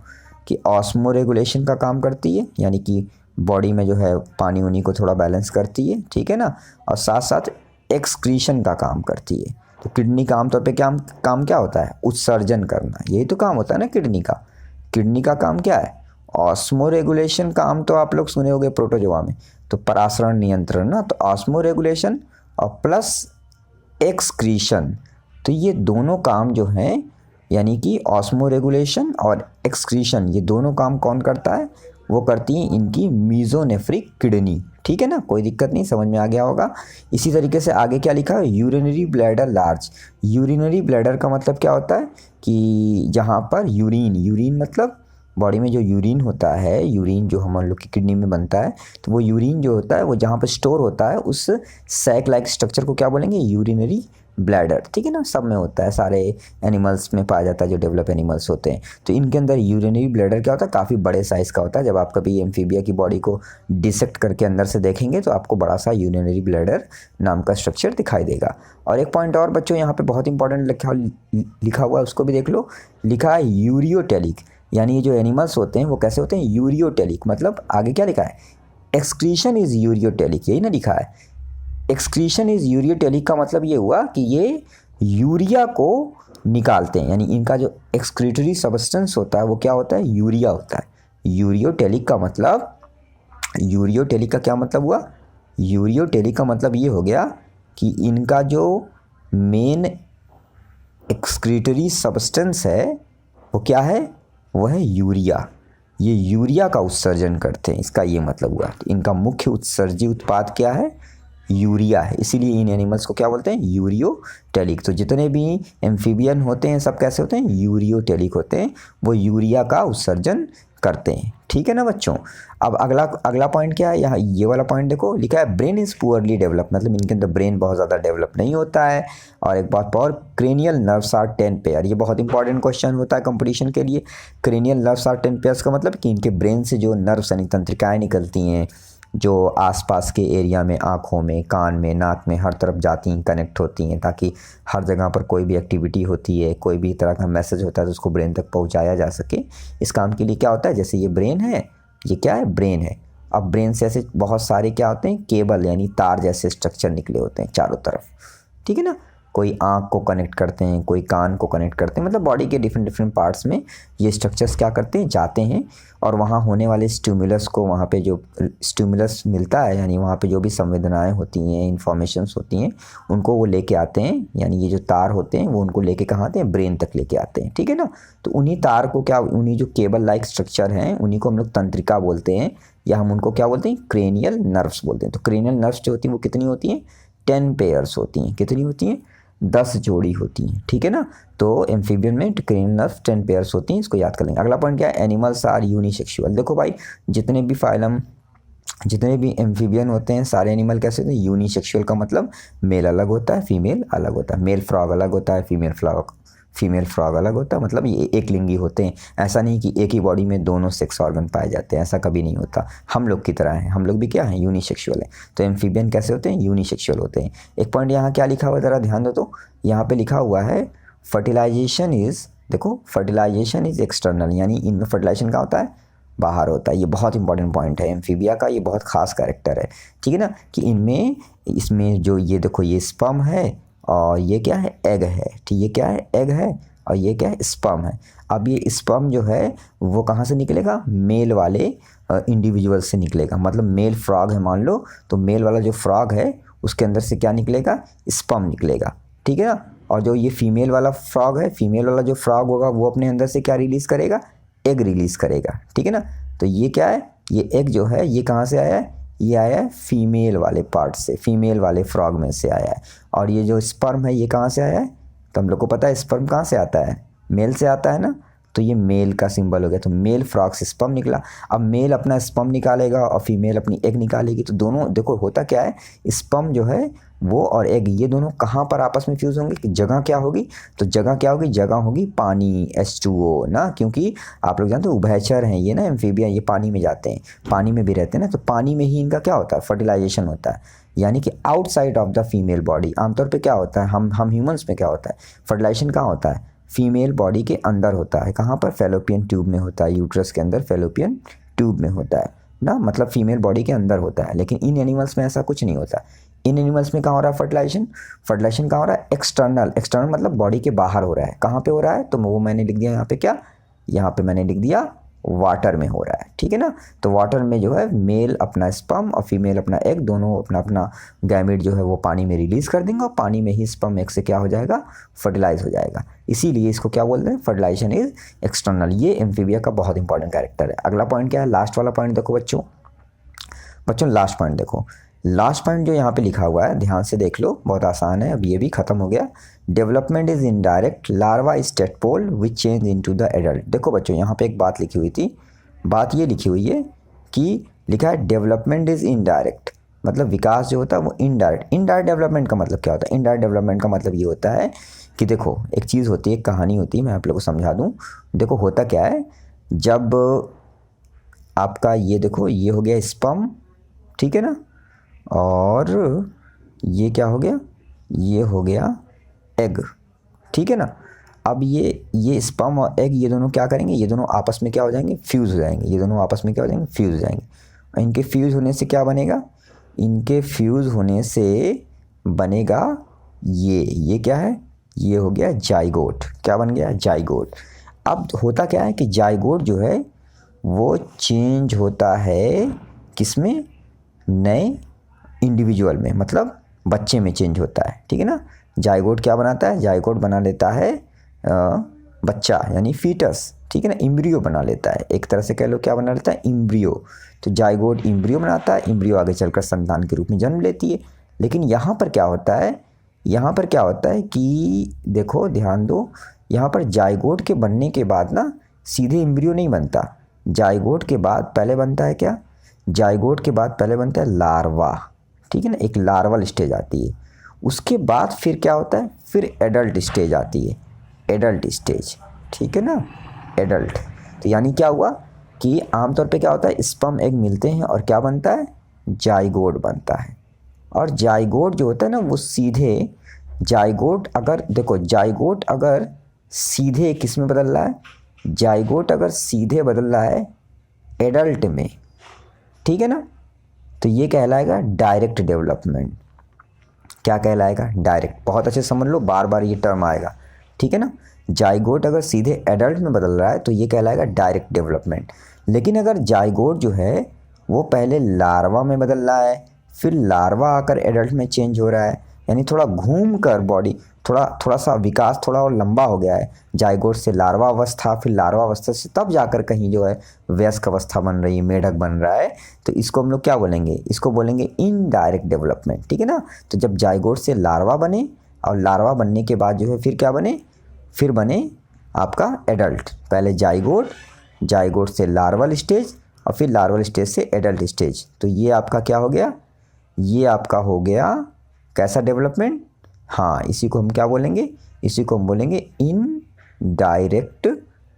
A: कि ऑस्मो रेगुलेशन का काम करती है, यानी कि बॉडी में जो है पानी उनी को थोड़ा बैलेंस करती है। ठीक है ना, और साथ साथ एक्सक्रीशन का काम करती है। तो किडनी का आमतौर पे काम क्या होता है, उत्सर्जन करना, यही तो काम होता है ना किडनी का। किडनी का काम क्या है, ऑस्मो रेगुलेशन। काम तो आप लोग सुने होंगे प्रोटोजोआ में, तो परासरण नियंत्रण ना, तो ऑस्मो रेगुलेशन और प्लस एक्सक्रीशन, तो ये दोनों काम जो हैं, यानी कि ऑस्मो रेगुलेशन और एक्सक्रीशन, ये दोनों काम कौन करता है, वो करती है इनकी मीजोनेफ्रिक किडनी। ठीक है ना, कोई दिक्कत नहीं, समझ में आ गया होगा। इसी तरीके से आगे क्या लिखा है, urinary bladder large. Urinary bladder का मतलब क्या होता है कि जहाँ पर यूरिन मतलब बॉडी में जो यूरिन होता है, यूरिन जो हम लोग की किडनी में बनता है, तो वो यूरिन जो होता है वो जहाँ पर स्टोर होता है, उस सैक लाइक स्ट्रक्चर को क्या बोलेंगे, यूरिनरी ब्लैडर, ठीक है ना, सब में होता है, सारे एनिमल्स में पाया जाता है जो डेवलप एनिमल्स होते हैं। तो इनके अंदर यूरिनरी ब्लैडर क्या होता है, काफ़ी बड़े साइज़ का होता है। जब आप कभी एम्फीबिया की बॉडी को डिसेक्ट करके अंदर से देखेंगे तो आपको बड़ा सा यूरिनरी ब्लैडर नाम का स्ट्रक्चर दिखाई देगा। और एक पॉइंट और बच्चों यहाँ पे बहुत इंपॉर्टेंट लिखा हुआ है, उसको भी देख लो। लिखा है यूरियोटेलिक, यानी ये जो एनिमल्स होते हैं वो कैसे होते हैं, यूरियोटेलिक। मतलब आगे क्या लिखा है, एक्सक्रीशन इज़ यूरियोटेलिक, यही ना लिखा है। एक्सक्रीशन इज़ यूरियोटेलिक का मतलब ये हुआ कि ये यूरिया को निकालते हैं, यानी इनका जो एक्सक्रीटरी सब्सटेंस होता है वो क्या होता है, यूरिया होता है। यूरियोटेलिक का मतलब, यूरियोटेलिक का क्या मतलब हुआ, यूरियोटेलिक का मतलब ये हो गया कि इनका जो मेन एक्सक्रीटरी सब्सटेंस है वो क्या है, वो है यूरिया। ये यूरिया का उत्सर्जन करते हैं, इसका ये मतलब हुआ कि इनका मुख्य उत्सर्जी उत्पाद क्या है, यूरिया है। इसीलिए इन एनिमल्स को क्या बोलते हैं, यूरियोटेलिक। तो जितने भी एम्फीबियन होते हैं सब कैसे होते हैं, यूरियोटेलिक होते हैं, वो यूरिया का उत्सर्जन करते हैं, ठीक है ना बच्चों। अब अगला पॉइंट क्या है, यहाँ ये वाला पॉइंट देखो, लिखा है ब्रेन इज़ पुअरली डेवलप, मतलब इनके अंदर ब्रेन बहुत ज़्यादा डेवलप नहीं होता है। और एक बात और, क्रेनियल नर्व्स आर 10 पेयर, ये बहुत इंपॉर्टेंट क्वेश्चन होता है कंपटीशन के लिए। क्रेनियल नर्व्स आर 10 पेयर्स का मतलब कि इनके ब्रेन से जो नर्व्स यानी तंत्रिकाएँ निकलती हैं, जो आसपास के एरिया में, आँखों में, कान में, नाक में, हर तरफ जाती हैं, कनेक्ट होती हैं, ताकि हर जगह पर कोई भी एक्टिविटी होती है, कोई भी तरह का मैसेज होता है तो उसको ब्रेन तक पहुंचाया जा सके। इस काम के लिए क्या होता है, जैसे ये ब्रेन है, ये क्या है, ब्रेन है। अब ब्रेन से ऐसे बहुत सारे क्या होते हैं, केबल यानी तार जैसे स्ट्रक्चर निकले होते हैं चारों तरफ, ठीक है ना। कोई आँख को कनेक्ट करते हैं, कोई कान को कनेक्ट करते हैं, मतलब बॉडी के डिफरेंट पार्ट्स में ये स्ट्रक्चर्स क्या करते हैं, जाते हैं। और वहाँ होने वाले स्टिमुलस को, वहाँ पे जो स्टिमुलस मिलता है, यानी वहाँ पे जो भी संवेदनाएं होती हैं, इन्फॉर्मेशंस होती हैं, उनको वो लेके आते हैं। यानी ये जो तार होते हैं वो उनको लेके कहाँ आते हैं, ब्रेन तक लेके आते हैं, ठीक है ना। तो उन्हीं तार को क्या, उन्हीं जो केबल लाइक स्ट्रक्चर हैं, उन्हीं को हम लोग तंत्रिका बोलते हैं, या हम उनको क्या बोलते हैं, क्रेनियल नर्व्स बोलते हैं। तो क्रेनियल नर्व्स जो होती हैं वो कितनी होती हैं, 10 पेयर्स होती हैं। कितनी होती हैं, 10 जोड़ी होती हैं, ठीक है ना। तो एम्फीबियन में क्रेनियल नर्व्स 10 पेयर्स होती हैं, इसको याद कर लेंगे। अगला पॉइंट क्या है, एनिमल्स आर यूनिसेक्सुअल। देखो भाई, जितने भी फाइलम, जितने भी एम्फीबियन होते हैं, सारे एनिमल कैसे होते हैं, यूनिसेक्सुअल का मतलब मेल अलग होता है, फीमेल अलग होता है। मेल फ्रॉग अलग होता है, फीमेल फ्रॉग अलग होता है, मतलब ये एक लिंगी होते हैं। ऐसा नहीं कि एक ही बॉडी में दोनों सेक्स ऑर्गन पाए जाते हैं, ऐसा कभी नहीं होता। हम लोग की तरह हैं, हम लोग भी क्या हैं, यूनिसेक्सुअल हैं। तो एम्फीबियन कैसे होते हैं, यूनिसेक्सुअल होते हैं। एक पॉइंट यहाँ क्या लिखा हुआ है, ज़रा ध्यान दो। तो यहाँ पे लिखा हुआ है फर्टिलाइजेशन इज़, देखो फर्टिलाइजेशन इज़ एक्सटर्नल, यानी इनमें फर्टिलाइजेशन का होता है, बाहर होता है। ये बहुत इंपॉर्टेंट पॉइंट है एम्फीबिया का, ये बहुत खास कैरेक्टर है, ठीक है ना। कि इनमें, इसमें जो ये देखो, ये स्पर्म है और ये क्या है, एग है, ठीक, ये क्या है, एग है, और ये क्या है, स्पर्म है। अब ये स्पर्म जो है वो कहाँ से निकलेगा, मेल वाले इंडिविजुअल से निकलेगा। मतलब मेल फ्रॉग है मान लो, तो मेल वाला जो फ्रॉग है उसके अंदर से क्या निकलेगा, स्पर्म निकलेगा, ठीक है ना। और जो ये फीमेल वाला फ्रॉग है, फीमेल वाला जो फ्रॉग होगा वो अपने अंदर से क्या रिलीज़ करेगा, एग रिलीज़ करेगा, ठीक है ना। तो ये क्या है, ये एग जो है ये कहाँ से आया है, ये आया है फीमेल वाले पार्ट से, फीमेल वाले फ्रॉग में से आया है। और ये जो स्पर्म है ये कहाँ से आया है, तो हम लोग को पता है स्पर्म कहाँ से आता है, मेल से आता है ना। तो ये मेल का सिंबल हो गया, तो मेल फ्रॉग से स्पर्म निकला। अब मेल अपना स्पर्म निकालेगा और फीमेल अपनी एग निकालेगी, तो दोनों देखो होता क्या है, स्पर्म जो है वो और एग, ये दोनों कहाँ पर आपस में फ्यूज़ होंगे, कि जगह क्या होगी, तो जगह क्या होगी, जगह होगी पानी, H2O ना। क्योंकि आप लोग जानते हो उभयचर हैं ये ना, एम्फीबिया, ये पानी में जाते हैं, पानी में भी रहते हैं ना। तो पानी में ही इनका क्या होता है, फर्टिलाइजेशन होता है। यानी कि outside of the female body, आमतौर पे क्या होता है, हम ह्यूमंस में क्या होता है, फर्टिलाइजेशन कहाँ होता है, फीमेल बॉडी के अंदर होता है। कहाँ पर, फैलोपियन ट्यूब में होता है, यूट्रस के अंदर फैलोपियन ट्यूब में होता है ना, मतलब फीमेल बॉडी के अंदर होता है। लेकिन इन एनिमल्स में ऐसा कुछ नहीं होता। इन एनिमल्स में कहाँ हो रहा है फर्टिलाइजेशन, फर्टिलाइजेशन कहाँ हो रहा है, एक्सटर्नल, एक्सटर्नल मतलब बॉडी के बाहर हो रहा है। कहाँ पे हो रहा है, तो वो मैंने लिख दिया यहाँ पे, क्या, यहाँ पे मैंने लिख दिया वाटर में हो रहा है, ठीक है ना। तो वाटर में जो है मेल अपना स्पर्म और फीमेल अपना एग, दोनों अपना अपना गैमेट जो है वो पानी में रिलीज़ कर देंगे, और पानी में ही स्पर्म एग से क्या हो जाएगा, फर्टिलाइज हो जाएगा। इसीलिए इसको क्या बोलते हैं, फर्टिलाइजेशन इज एक्सटर्नल। ये एम्फीबिया का बहुत इंपॉर्टेंट कैरेक्टर है। अगला पॉइंट क्या है, लास्ट वाला पॉइंट देखो बच्चों, लास्ट पॉइंट देखो, लास्ट पॉइंट जो यहाँ पे लिखा हुआ है ध्यान से देख लो, बहुत आसान है, अब ये भी खत्म हो गया। Development is indirect, larva is tadpole which change into the adult. देखो बच्चों यहाँ पे एक बात लिखी हुई थी, बात ये लिखी हुई है कि लिखा है डेवलपमेंट इज इनडायरेक्ट, मतलब विकास जो होता है वो इनडायरेक्ट डेवलपमेंट का मतलब क्या होता है? इनडायरेक्ट डेवलपमेंट का मतलब ये होता है कि देखो एक चीज़ होती है, एक कहानी होती है, मैं आप लोगों को समझा दूँ। देखो होता क्या है, जब आपका ये देखो ये हो गया स्पर्म, ठीक है ना, और ये क्या हो गया, ये हो गया एग, ठीक है ना। अब ये स्पर्म और एग ये दोनों क्या करेंगे, ये दोनों आपस में क्या हो जाएंगे, फ्यूज़ हो जाएंगे। ये दोनों आपस में क्या हो जाएंगे, फ्यूज़ हो जाएंगे। और इनके फ्यूज़ होने से क्या बनेगा, इनके फ्यूज़ होने से बनेगा ये क्या है, ये हो गया जाइगोट। क्या बन गया, जाइगोट। अब होता क्या है कि जाइगोट जो है वो चेंज होता है किसमें, नए इंडिविजुअल में, मतलब बच्चे में चेंज होता है, ठीक है ना। जाइगोट क्या बनाता है, जाइगोट बना लेता है बच्चा यानी फीटस, ठीक है ना, इम्ब्रियो बना लेता है। एक तरह से कह लो क्या बना लेता है, इम्ब्रियो। तो जाइगोट इम्ब्रियो बनाता है, इम्ब्रियो आगे चलकर संतान के रूप में जन्म लेती है। लेकिन यहाँ पर क्या होता है, यहाँ पर क्या होता है कि देखो ध्यान दो, यहाँ पर जाइगोट के बनने के बाद ना सीधे इम्ब्रियो नहीं बनता। जाइगोट के बाद पहले बनता है क्या, जाइगोट के बाद पहले बनता है लार्वा, ठीक है ना, एक लार्वल स्टेज आती है। उसके बाद फिर क्या होता है, फिर एडल्ट स्टेज आती है, एडल्ट स्टेज, ठीक है ना, एडल्ट। तो यानी क्या हुआ कि आमतौर पे क्या होता है, स्पर्म एग मिलते हैं और क्या बनता है, जाइगोट बनता है। और जाइगोट जो होता है ना वो सीधे जाइगोट, अगर देखो जाइगोट अगर सीधे किस में बदल रहा है, जाइगोट अगर सीधे बदल रहा है एडल्ट में, ठीक है ना, तो ये कहलाएगा डायरेक्ट डेवलपमेंट। क्या कहलाएगा, डायरेक्ट। बहुत अच्छे समझ लो, बार बार ये टर्म आएगा, ठीक है ना। जाइगोट अगर सीधे एडल्ट में बदल रहा है तो ये कहलाएगा डायरेक्ट डेवलपमेंट। लेकिन अगर जाइगोट जो है वो पहले लार्वा में बदल रहा है, फिर लार्वा आकर एडल्ट में चेंज हो रहा है, यानी थोड़ा घूम कर बॉडी थोड़ा सा विकास थोड़ा और लंबा हो गया है। जाइगोट से लार्वा अवस्था, फिर लार्वा अवस्था से तब जाकर कहीं जो है वयस्क अवस्था बन रही है, मेढक बन रहा है। तो इसको हम लोग क्या बोलेंगे, इसको बोलेंगे इनडायरेक्ट डेवलपमेंट, ठीक है ना। तो जब जाइगोट से लार्वा बने और लार्वा बनने के बाद जो है फिर क्या बने, फिर बने आपका एडल्ट। पहले जाइगोट, जाइगोट से लार्वल स्टेज और फिर लार्वल स्टेज से एडल्ट स्टेज। तो ये आपका क्या हो गया, ये आपका हो गया कैसा डेवलपमेंट, हाँ इसी को हम क्या बोलेंगे, इसी को हम बोलेंगे इनडायरेक्ट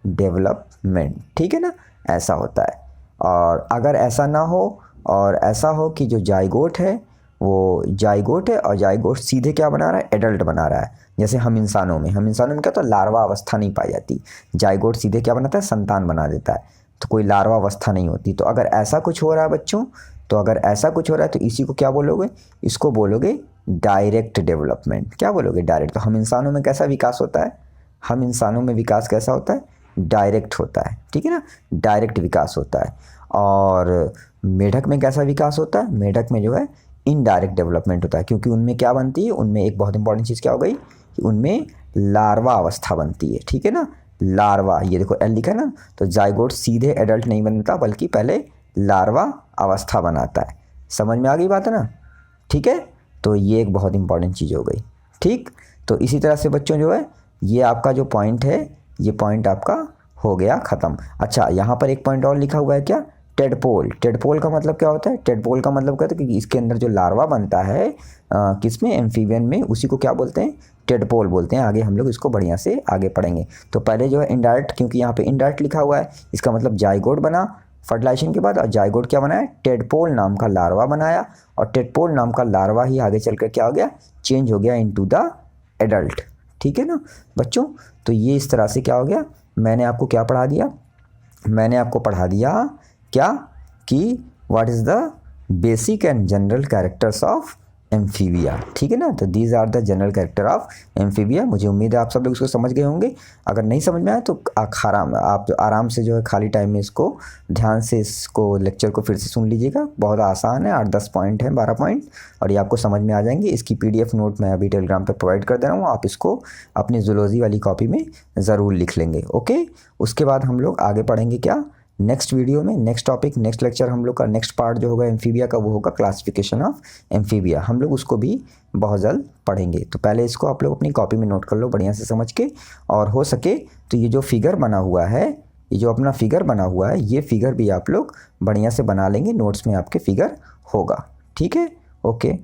A: डेवलपमेंट, ठीक है ना। ऐसा होता है। और अगर ऐसा ना हो और ऐसा हो कि जो जाइगोट है वो जाइगोट है और जाइगोट सीधे क्या बना रहा है, एडल्ट बना रहा है। जैसे हम इंसानों में क्या तो लार्वा अवस्था नहीं पाई जाती, जाइगोट सीधे क्या बनाता है, संतान बना देता है, तो कोई लार्वा अवस्था नहीं होती। तो अगर ऐसा कुछ हो रहा है बच्चों, तो अगर ऐसा कुछ हो रहा है तो इसी को क्या बोलोगे, इसको बोलोगे डायरेक्ट डेवलपमेंट। क्या बोलोगे, डायरेक्ट। तो हम इंसानों में कैसा विकास होता है, हम इंसानों में विकास कैसा होता है, डायरेक्ट होता है, ठीक है ना, डायरेक्ट विकास होता है। और मेढक में कैसा विकास होता है, मेढक में जो है इनडायरेक्ट डेवलपमेंट होता है, क्योंकि उनमें क्या बनती है, उनमें एक बहुत इंपॉर्टेंट चीज़ क्या हो गई कि उनमें लार्वा अवस्था बनती है, ठीक है ना, लार्वा। ये देखो एल लिखा है ना, तो जाइगोट सीधे एडल्ट नहीं बनता बल्कि पहले लार्वा अवस्था बनाता है। समझ में आ गई बात है ना, ठीक है। तो ये एक बहुत इंपॉर्टेंट चीज़ हो गई, ठीक। तो इसी तरह से बच्चों जो है ये आपका जो पॉइंट है, ये पॉइंट आपका हो गया ख़त्म। अच्छा यहाँ पर एक पॉइंट और लिखा हुआ है क्या, टेडपोल। टेडपोल का मतलब क्या होता है, टेडपोल का मतलब कहते हैं कि इसके अंदर जो लार्वा बनता है किसमें, एम्फीबियन में, उसी को क्या बोलते हैं, टेडपोल बोलते हैं। आगे हम लोग इसको बढ़िया से आगे पढ़ेंगे। तो पहले जो है इनडायरेक्ट, क्योंकि यहाँ पे इनडायरेक्ट लिखा हुआ है, इसका मतलब जाइगोट बना फर्टिलाइजेशन के बाद, और जाइगोट क्या बनाया, टेडपोल नाम का लार्वा बनाया, और टेडपोल नाम का लार्वा ही आगे चलकर क्या हो गया, चेंज हो गया इनटू द एडल्ट, ठीक है ना बच्चों। तो ये इस तरह से क्या हो गया, मैंने आपको क्या पढ़ा दिया, मैंने आपको पढ़ा दिया क्या कि what is the basic and general characters of amphibia, ठीक है ना। तो these are the general character of amphibia. मुझे उम्मीद है आप सब लोग इसको समझ गए होंगे। अगर नहीं समझ में आए तो आप आराम से जो है खाली टाइम में इसको ध्यान से इसको लेक्चर को फिर से सुन लीजिएगा। बहुत आसान है, 8-10 पॉइंट हैं, 12 पॉइंट, और ये आपको समझ में आ जाएंगे। इसकी PDF नोट मैं अभी टेलीग्राम पर प्रोवाइड कर दे रहा हूँ, आप इसको अपनी जूलॉजी वाली कॉपी में ज़रूर लिख लेंगे, ओके। उसके बाद हम लोग आगे पढ़ेंगे क्या, नेक्स्ट वीडियो में, नेक्स्ट टॉपिक, नेक्स्ट लेक्चर हम लोग का नेक्स्ट पार्ट जो होगा एम्फीबिया का, वो होगा क्लासिफिकेशन ऑफ एम्फीबिया। हम लोग उसको भी बहुत जल्द पढ़ेंगे। तो पहले इसको आप लोग अपनी कॉपी में नोट कर लो बढ़िया से समझ के, और हो सके तो ये जो फिगर बना हुआ है, ये जो अपना फिगर बना हुआ है, ये फिगर भी आप लोग बढ़िया से बना लेंगे, नोट्स में आपके फिगर होगा, ठीक है। ओके।